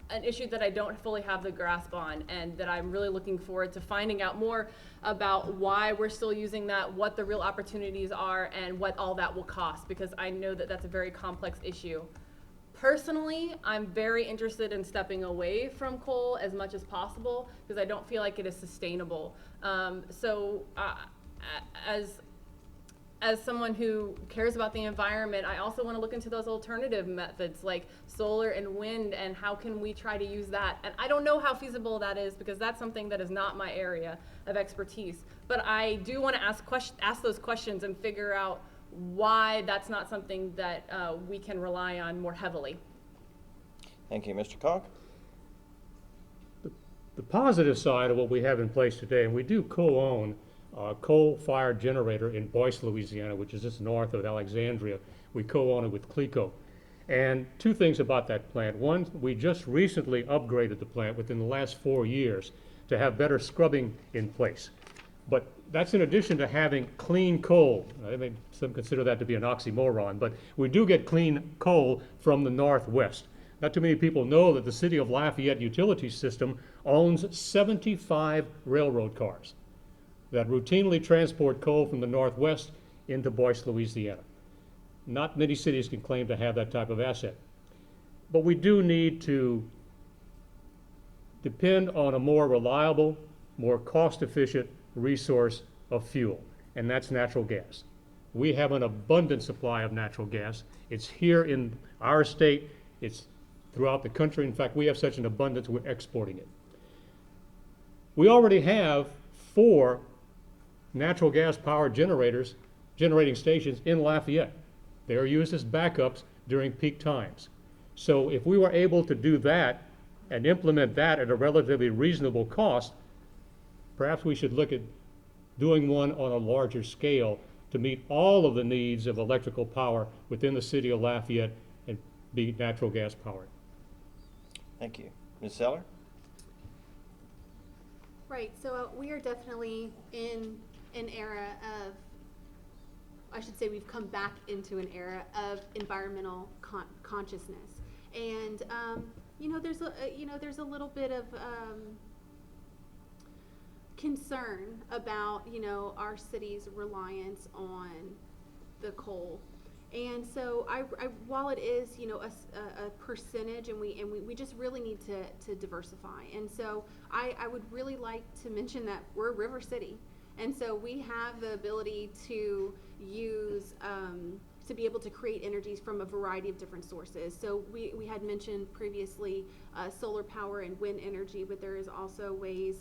an issue that I don't fully have the grasp on, and that I'm really looking forward to finding out more about why we're still using that, what the real opportunities are, and what all that will cost, because I know that that's a very complex issue. Personally, I'm very interested in stepping away from coal as much as possible because I don't feel like it is sustainable. As someone who cares about the environment, I also want to look into those alternative methods like solar and wind, and how can we try to use that. And I don't know how feasible that is because that's something that is not my area of expertise. But I do want to ask those questions and figure out why that's not something that we can rely on more heavily. Thank you. Mr. Cox? The positive side of what we have in place today, and we do co-own a coal-fired generator in Boyce, Louisiana, which is just north of Alexandria. We co-own it with CLECO. And two things about that plant. One, we just recently upgraded the plant within the last 4 years to have better scrubbing in place. But that's in addition to having clean coal. I mean, some consider that to be an oxymoron, but we do get clean coal from the Northwest. Not too many people know that the City of Lafayette utility system owns 75 railroad cars that routinely transport coal from the Northwest into Boyce, Louisiana. Not many cities can claim to have that type of asset. But we do need to depend on a more reliable, more cost-efficient resource of fuel, and that's natural gas. We have an abundant supply of natural gas. It's here in our state, it's throughout the country. In fact, we have such an abundance, we're exporting it. We already have 4 natural gas powered generating stations in Lafayette. They are used as backups during peak times. So if we were able to do that and implement that at a relatively reasonable cost, perhaps we should look at doing one on a larger scale to meet all of the needs of electrical power within the city of Lafayette and be natural gas powered. Thank you. Ms. Zeller? Right, so we are definitely in an era of, I should say we've come back into an era of environmental consciousness. And, there's a little bit of concern about, our city's reliance on the coal. And so while it is, a percentage, and we just really need to diversify. And so I would really like to mention that we're a river city. And so we have the ability to use, to be able to create energies from a variety of different sources. So we had mentioned previously solar power and wind energy, but there is also ways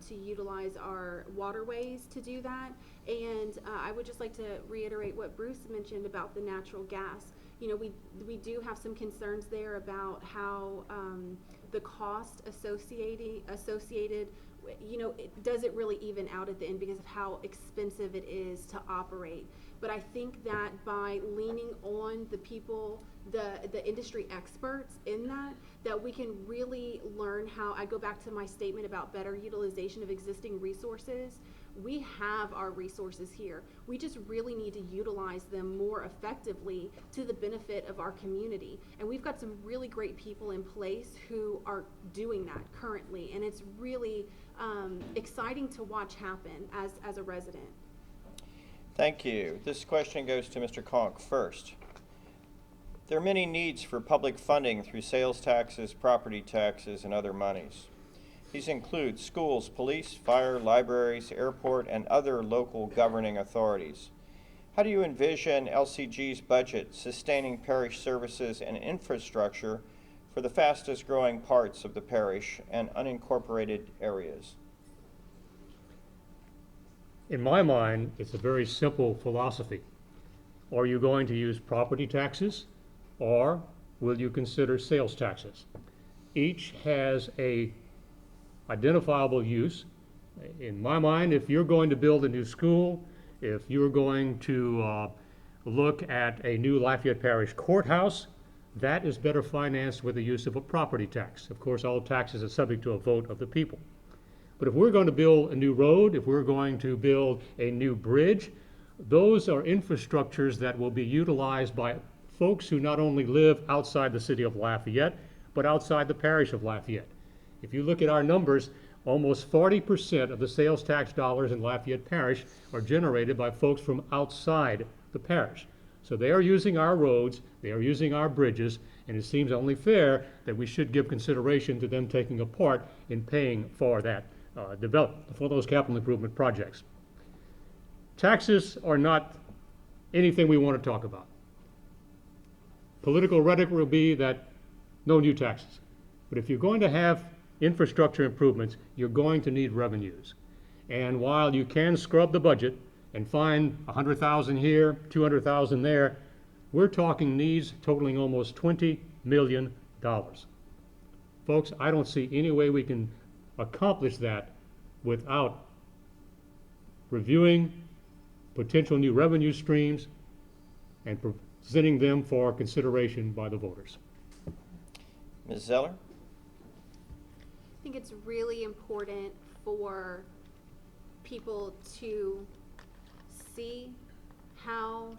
to utilize our waterways to do that. And I would just like to reiterate what Bruce mentioned about the natural gas. We do have some concerns there about how the cost associated, does it really even out at the end because of how expensive it is to operate. But I think that by leaning on the people, the industry experts in that we can really learn how, I go back to my statement about better utilization of existing resources. We have our resources here. We just really need to utilize them more effectively to the benefit of our community. And we've got some really great people in place who are doing that currently. And it's really exciting to watch happen as a resident. Thank you. This question goes to Mr. Conk first. There are many needs for public funding through sales taxes, property taxes, and other monies. These include schools, police, fire, libraries, airport, and other local governing authorities. How do you envision LCG's budget sustaining parish services and infrastructure for the fastest growing parts of the parish and unincorporated areas? In my mind, it's a very simple philosophy. Are you going to use property taxes, or will you consider sales taxes? Each has a identifiable use. In my mind, if you're going to build a new school, if you're going to look at a new Lafayette Parish courthouse, that is better financed with the use of a property tax. Of course, all taxes are subject to a vote of the people. But if we're going to build a new road, if we're going to build a new bridge, those are infrastructures that will be utilized by folks who not only live outside the city of Lafayette, but outside the parish of Lafayette. If you look at our numbers, almost 40% of the sales tax dollars in Lafayette Parish are generated by folks from outside the parish. So they are using our roads, they are using our bridges, and it seems only fair that we should give consideration to them taking a part in paying for that for those capital improvement projects. Taxes are not anything we want to talk about. Political rhetoric will be that no new taxes. But if you're going to have infrastructure improvements, you're going to need revenues. And while you can scrub the budget and find $100,000 here, $200,000 there, we're talking needs totaling almost $20 million. Folks, I don't see any way we can accomplish that without reviewing potential new revenue streams and presenting them for consideration by the voters. Ms. Zeller? I think it's really important for people to see how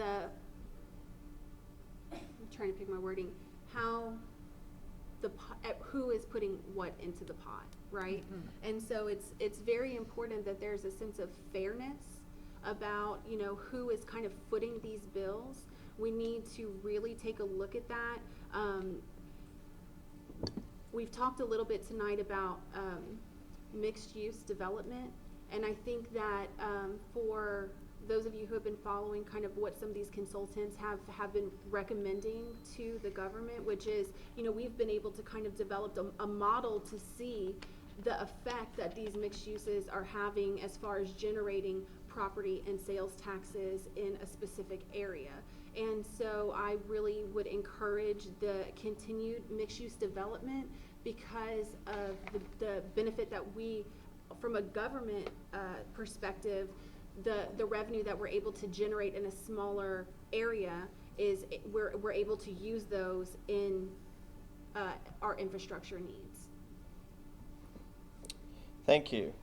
I'm trying to pick my wording, how who is putting what into the pot, right? Mm-hmm. And so it's very important that there's a sense of fairness about, who is kind of footing these bills. We need to really take a look at that. We've talked a little bit tonight about mixed use development, and I think that for those of you who have been following kind of what some of these consultants have been recommending to the government, which is, we've been able to kind of develop a model to see the effect that these mixed uses are having as far as generating property and sales taxes in a specific area. And so I really would encourage the continued mixed use development because of the benefit that we, from a government perspective, the revenue that we're able to generate in a smaller area is we're able to use those in our infrastructure needs. Thank you.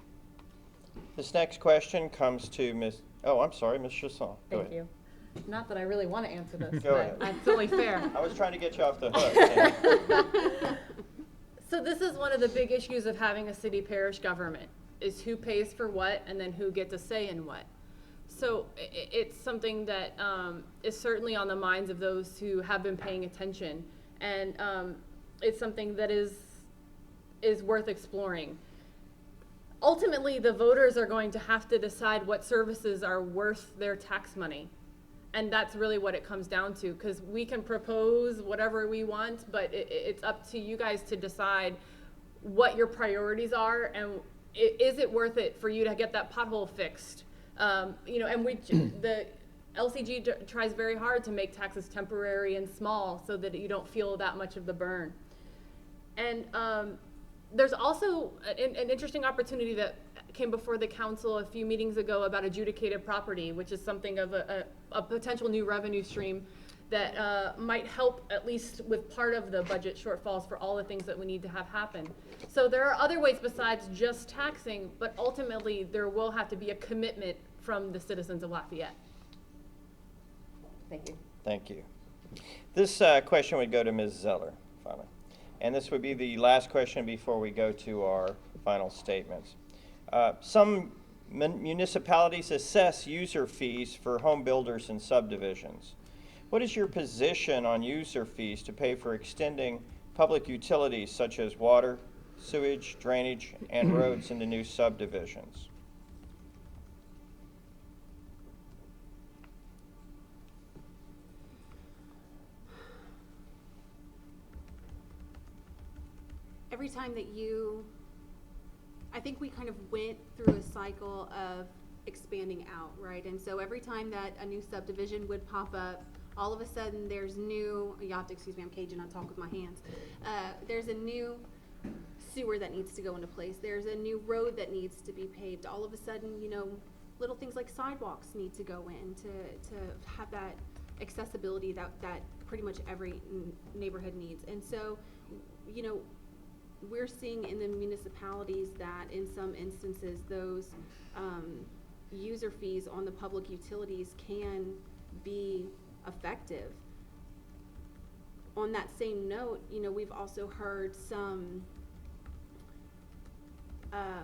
This next question comes to Ms. Oh, I'm sorry, Ms. Chasson. Go Thank ahead. you. Not that I really want to answer this, Go but ahead. that's only fair. I was trying to get you off the hook. So this is one of the big issues of having a city parish government, is who pays for what and then who gets a say in what. So it's something that is certainly on the minds of those who have been paying attention, and it's something that is worth exploring. Ultimately, the voters are going to have to decide what services are worth their tax money. And that's really what it comes down to, because we can propose whatever we want, but it's up to you guys to decide what your priorities are, and is it worth it for you to get that pothole fixed? You know, and the LCG tries very hard to make taxes temporary and small so that you don't feel that much of the burn. And there's also an interesting opportunity that came before the council a few meetings ago about adjudicated property, which is something of a potential new revenue stream that might help at least with part of the budget shortfalls for all the things that we need to have happen. So there are other ways besides just taxing, but ultimately there will have to be a commitment from the citizens of Lafayette. Thank you. Thank you. This question would go to Ms. Zeller, finally. And this would be the last question before we go to our final statements. Some municipalities assess user fees for home builders and subdivisions. What is your position on user fees to pay for extending public utilities such as water, sewage, drainage, and roads into new subdivisions? Every time that I think we kind of went through a cycle of expanding out, right? And so every time that a new subdivision would pop up, all of a sudden there's new, you have to excuse me, I'm Cajun, I talk with my hands. There's a new sewer that needs to go into place. There's a new road that needs to be paved. All of a sudden, you know, little things like sidewalks need to go in to have that accessibility that pretty much every neighborhood needs. And so, you know, we're seeing in the municipalities that in some instances those user fees on the public utilities can be effective. On that same note, you know, we've also heard some I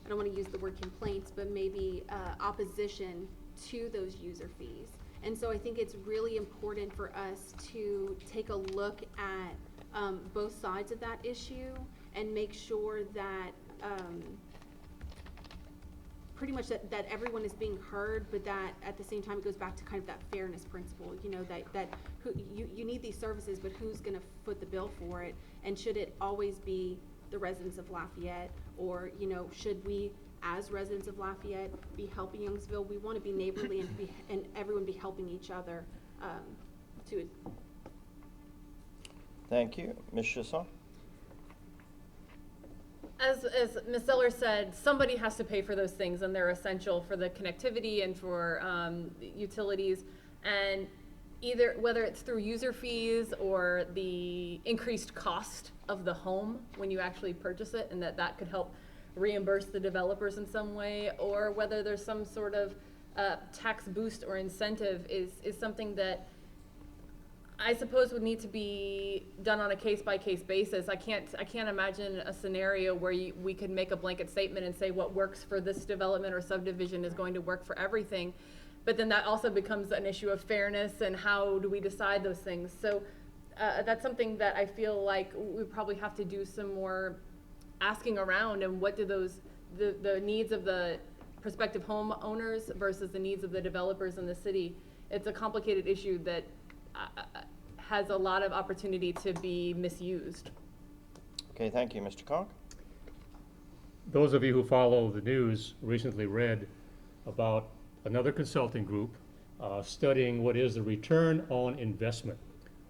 don't want to use the word complaints, but maybe opposition to those user fees. And so I think it's really important for us to take a look at both sides of that issue and make sure that pretty much that everyone is being heard, but that at the same time it goes back to kind of that fairness principle, you know, that you need these services, but who's going to foot the bill for it? And should it always be the residents of Lafayette, or, you know, should we as residents of Lafayette be helping Youngsville? We want to be neighborly and everyone be helping each other to. Thank you. Ms. Chasson? As Ms. Zeller said, somebody has to pay for those things, and they're essential for the connectivity and for utilities. And whether it's through user fees or the increased cost of the home when you actually purchase it, and that could help reimburse the developers in some way, or whether there's some sort of tax boost or incentive is something that I suppose would need to be done on a case-by-case basis. I can't imagine a scenario where we could make a blanket statement and say what works for this development or subdivision is going to work for everything. But then that also becomes an issue of fairness and how do we decide those things. So that's something that I feel like we probably have to do some more asking around, and what do the needs of the prospective homeowners versus the needs of the developers in the city. It's a complicated issue that has a lot of opportunity to be misused. Okay, thank you. Mr. Conk? Those of you who follow the news recently read about another consulting group studying what is the return on investment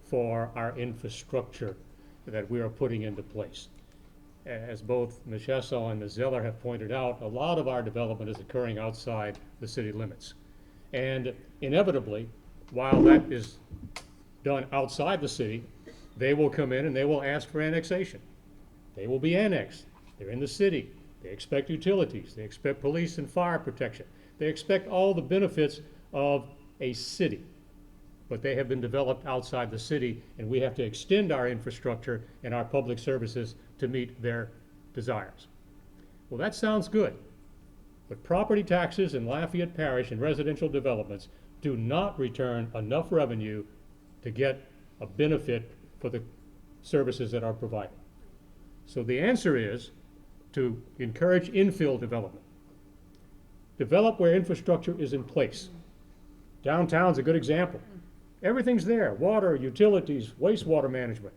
for our infrastructure. that we are putting into place. As both Ms. Hessel and Ms. Zeller have pointed out, a lot of our development is occurring outside the city limits. And inevitably, while that is done outside the city, they will come in and they will ask for annexation. They will be annexed. They're in the city. They expect utilities. They expect police and fire protection. They expect all the benefits of a city. But they have been developed outside the city, and we have to extend our infrastructure and our public services to meet their desires. Well, that sounds good. But property taxes in Lafayette Parish and residential developments do not return enough revenue to get a benefit for the services that are provided. So the answer is to encourage infill development. Develop where infrastructure is in place. Downtown's a good example. Everything's there: water, utilities, wastewater management.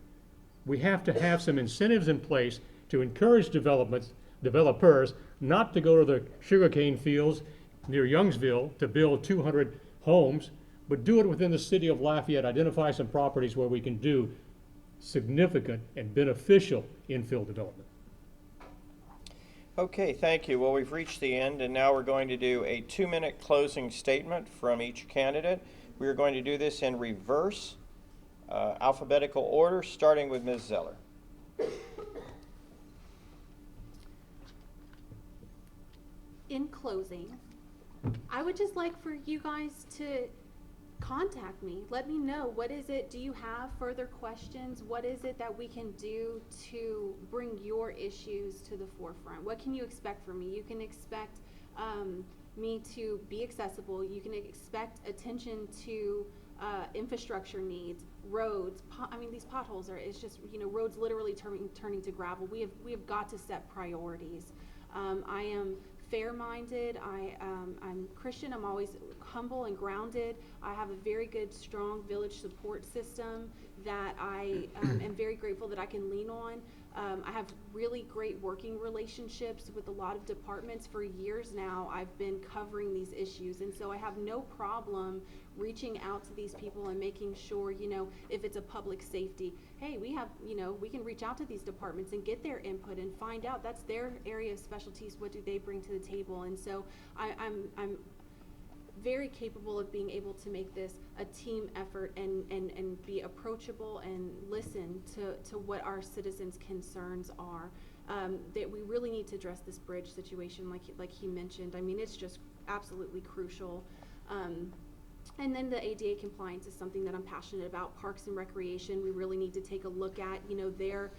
We have to have some incentives in place to encourage developers not to go to the sugarcane fields near Youngsville to build 200 homes, but do it within the city of Lafayette. Identify some properties where we can do significant and beneficial infill development. Okay, thank you. Well, we've reached the end, and now we're going to do a 2-minute closing statement from each candidate. We are going to do this in reverse, alphabetical order, starting with Ms. Zeller. In closing, I would just like for you guys to contact me. Let me know, what is it, do you have further questions? What is it that we can do to bring your issues to the forefront? What can you expect from me? You can expect me to be accessible. You can expect attention to infrastructure needs, roads. I mean, these potholes are, it's just, you know, roads literally turning to gravel. We have got to set priorities. I am fair-minded. I'm Christian. I'm always humble and grounded. I have a very good, strong village support system that I am very grateful that I can lean on. I have really great working relationships with a lot of departments. For years now, I've been covering these issues, and so I have no problem reaching out to these people and making sure, you know, if it's a public safety, hey, we have, you know, we can reach out to these departments and get their input and find out, that's their area of specialties, what do they bring to the table. And so I'm very capable of being able to make this a team effort and be approachable and listen to what our citizens' concerns are. That we really need to address this bridge situation, like he mentioned. I mean, it's just absolutely crucial. And then the ADA compliance is something that I'm passionate about. Parks and recreation, we really need to take a look at, you know, their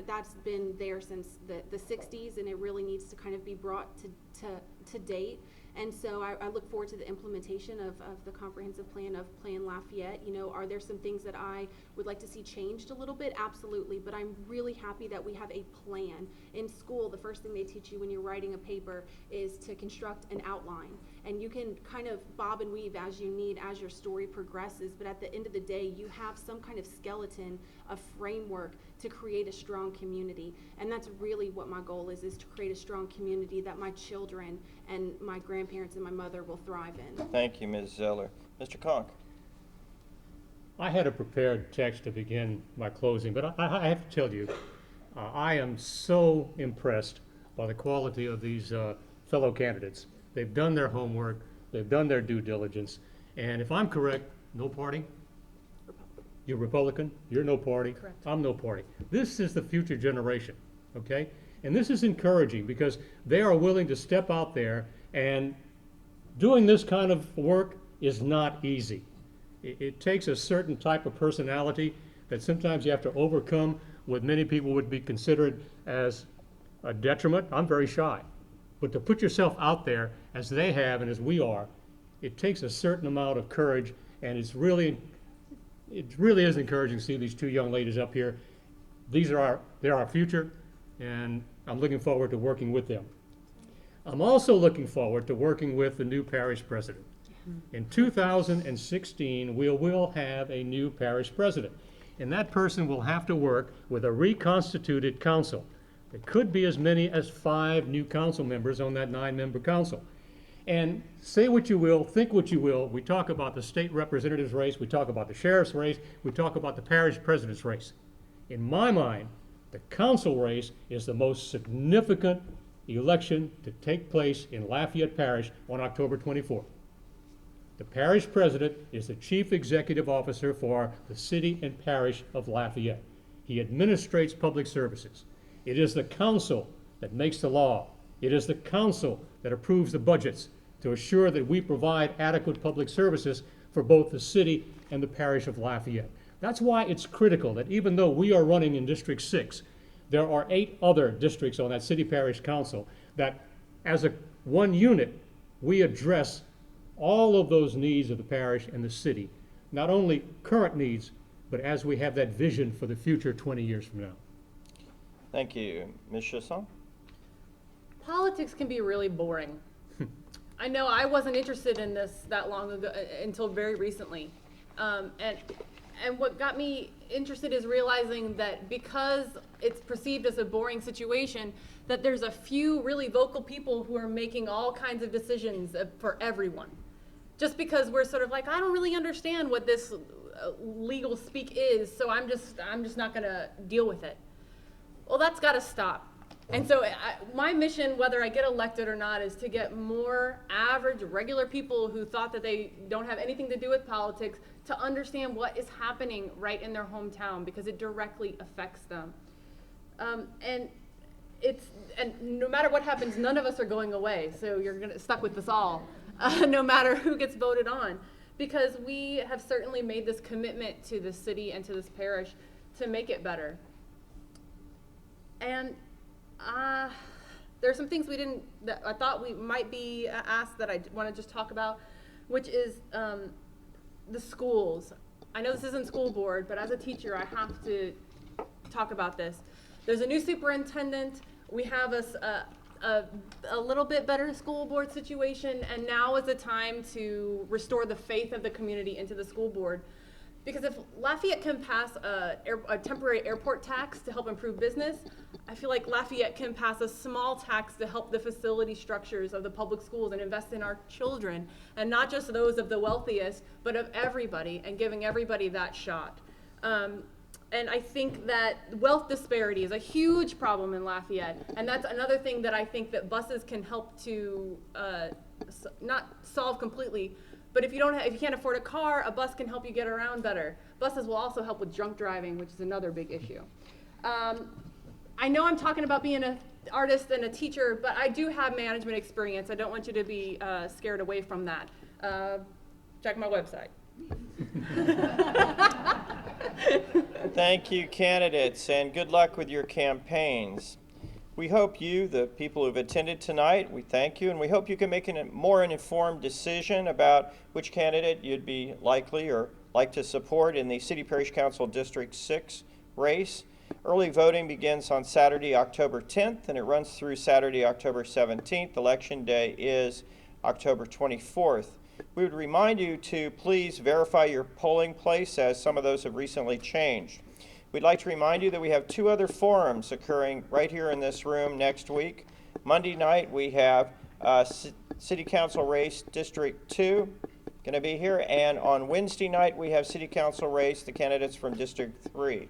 that's been there since the 60s, and it really needs to kind of be brought to date. And so I look forward to the implementation of the comprehensive plan of Plan Lafayette. You know, are there some things that I would like to see changed a little bit? Absolutely, but I'm really happy that we have a plan. In school, the first thing they teach you when you're writing a paper is to construct an outline. And you can kind of bob and weave as you need as your story progresses, but at the end of the day, you have some kind of skeleton, a framework to create a strong community. And that's really what my goal is to create a strong community that my children and my grandparents and my mother will thrive in. Thank you, Ms. Zeller. Mr. Conk. I had a prepared text to begin my closing, but I have to tell you, I am so impressed by the quality of these fellow candidates. They've done their homework, they've done their due diligence, and if I'm correct, no party? You're Republican, you're no party. Correct. I'm no party. This is the future generation, okay? And this is encouraging because they are willing to step out there, and doing this kind of work is not easy. It takes a certain type of personality that sometimes you have to overcome what many people would be considered as a detriment. I'm very shy. But to put yourself out there as they have and as we are, it takes a certain amount of courage, and it really is encouraging to see these two young ladies up here. They're our future, and I'm looking forward to working with them. I'm also looking forward to working with the new parish president. In 2016, we will have a new parish president, and that person will have to work with a reconstituted council. There could be as many as 5 new council members on that 9-member council. And say what you will, think what you will, we talk about the state representative's race, we talk about the sheriff's race, we talk about the parish president's race. In my mind, the council race is the most significant election to take place in Lafayette Parish on October 24th. The parish president is the chief executive officer for the city and parish of Lafayette. He administrates public services. It is the council that makes the law. It is the council that approves the budgets to assure that we provide adequate public services for both the city and the parish of Lafayette. That's why it's critical that even though we are running in District 6, there are 8 other districts on that city parish council that as one unit, we address all of those needs of the parish and the city, not only current needs, but as we have that vision for the future 20 years from now. Thank you. Ms. Chasson? Politics can be really boring. I know I wasn't interested in this that long ago, until very recently. And what got me interested is realizing that because it's perceived as a boring situation, that there's a few really vocal people who are making all kinds of decisions for everyone. Just because we're sort of like, I don't really understand what this legal speak is, so I'm just not gonna deal with it. Well, that's gotta stop. And so my mission, whether I get elected or not, is to get more average, regular people who thought that they don't have anything to do with politics to understand what is happening right in their hometown, because it directly affects them. And no matter what happens, none of us are going away. So you're stuck with us all, no matter who gets voted on, because we have certainly made this commitment to the city and to this parish to make it better. And there are some things that I thought we might be asked that I want to just talk about, which is the schools. I know this isn't school board, but as a teacher, I have to talk about this. There's a new superintendent. We have a little bit better school board situation, and now is the time to restore the faith of the community into the school board. Because if Lafayette can pass a temporary airport tax to help improve business, I feel like Lafayette can pass a small tax to help the facility structures of the public schools and invest in our children, and not just those of the wealthiest, but of everybody, and giving everybody that shot. And I think that wealth disparity is a huge problem in Lafayette, and that's another thing that I think that buses can help to not solve completely. But if you can't afford a car, a bus can help you get around better. Buses will also help with drunk driving, which is another big issue. I know I'm talking about being an artist and a teacher, but I do have management experience. I don't want you to be scared away from that. Check my website. Thank you, candidates, and good luck with your campaigns. We hope you, the people who've attended tonight, we thank you, and we hope you can make a more informed decision about which candidate you'd be likely or like to support in the City Parish Council District 6 race. Early voting begins on Saturday, October 10th, and it runs through Saturday, October 17th. Election day is October 24th. We would remind you to please verify your polling place, as some of those have recently changed. We'd like to remind you that we have 2 other forums occurring right here in this room next week. Monday night we have City Council Race District 2 going to be here, and on Wednesday night we have City Council Race, the candidates from District 3.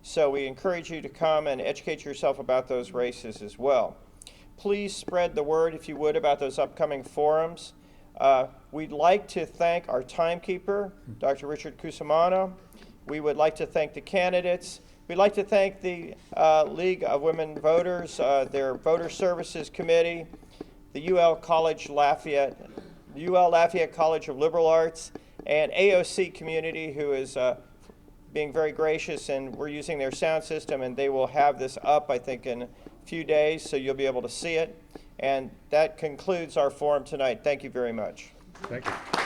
So we encourage you to come and educate yourself about those races as well. Please spread the word, if you would, about those upcoming forums. We'd like to thank our timekeeper, Dr. Richard Cusimano. We would like to thank the candidates. We'd like to thank the League of Women Voters, their Voter Services Committee, the UL Lafayette College of Liberal Arts, and AOC Community, who is being very gracious, and we're using their sound system, and they will have this up, I think, in a few days, so you'll be able to see it. And that concludes our forum tonight. Thank you very much. Thank you.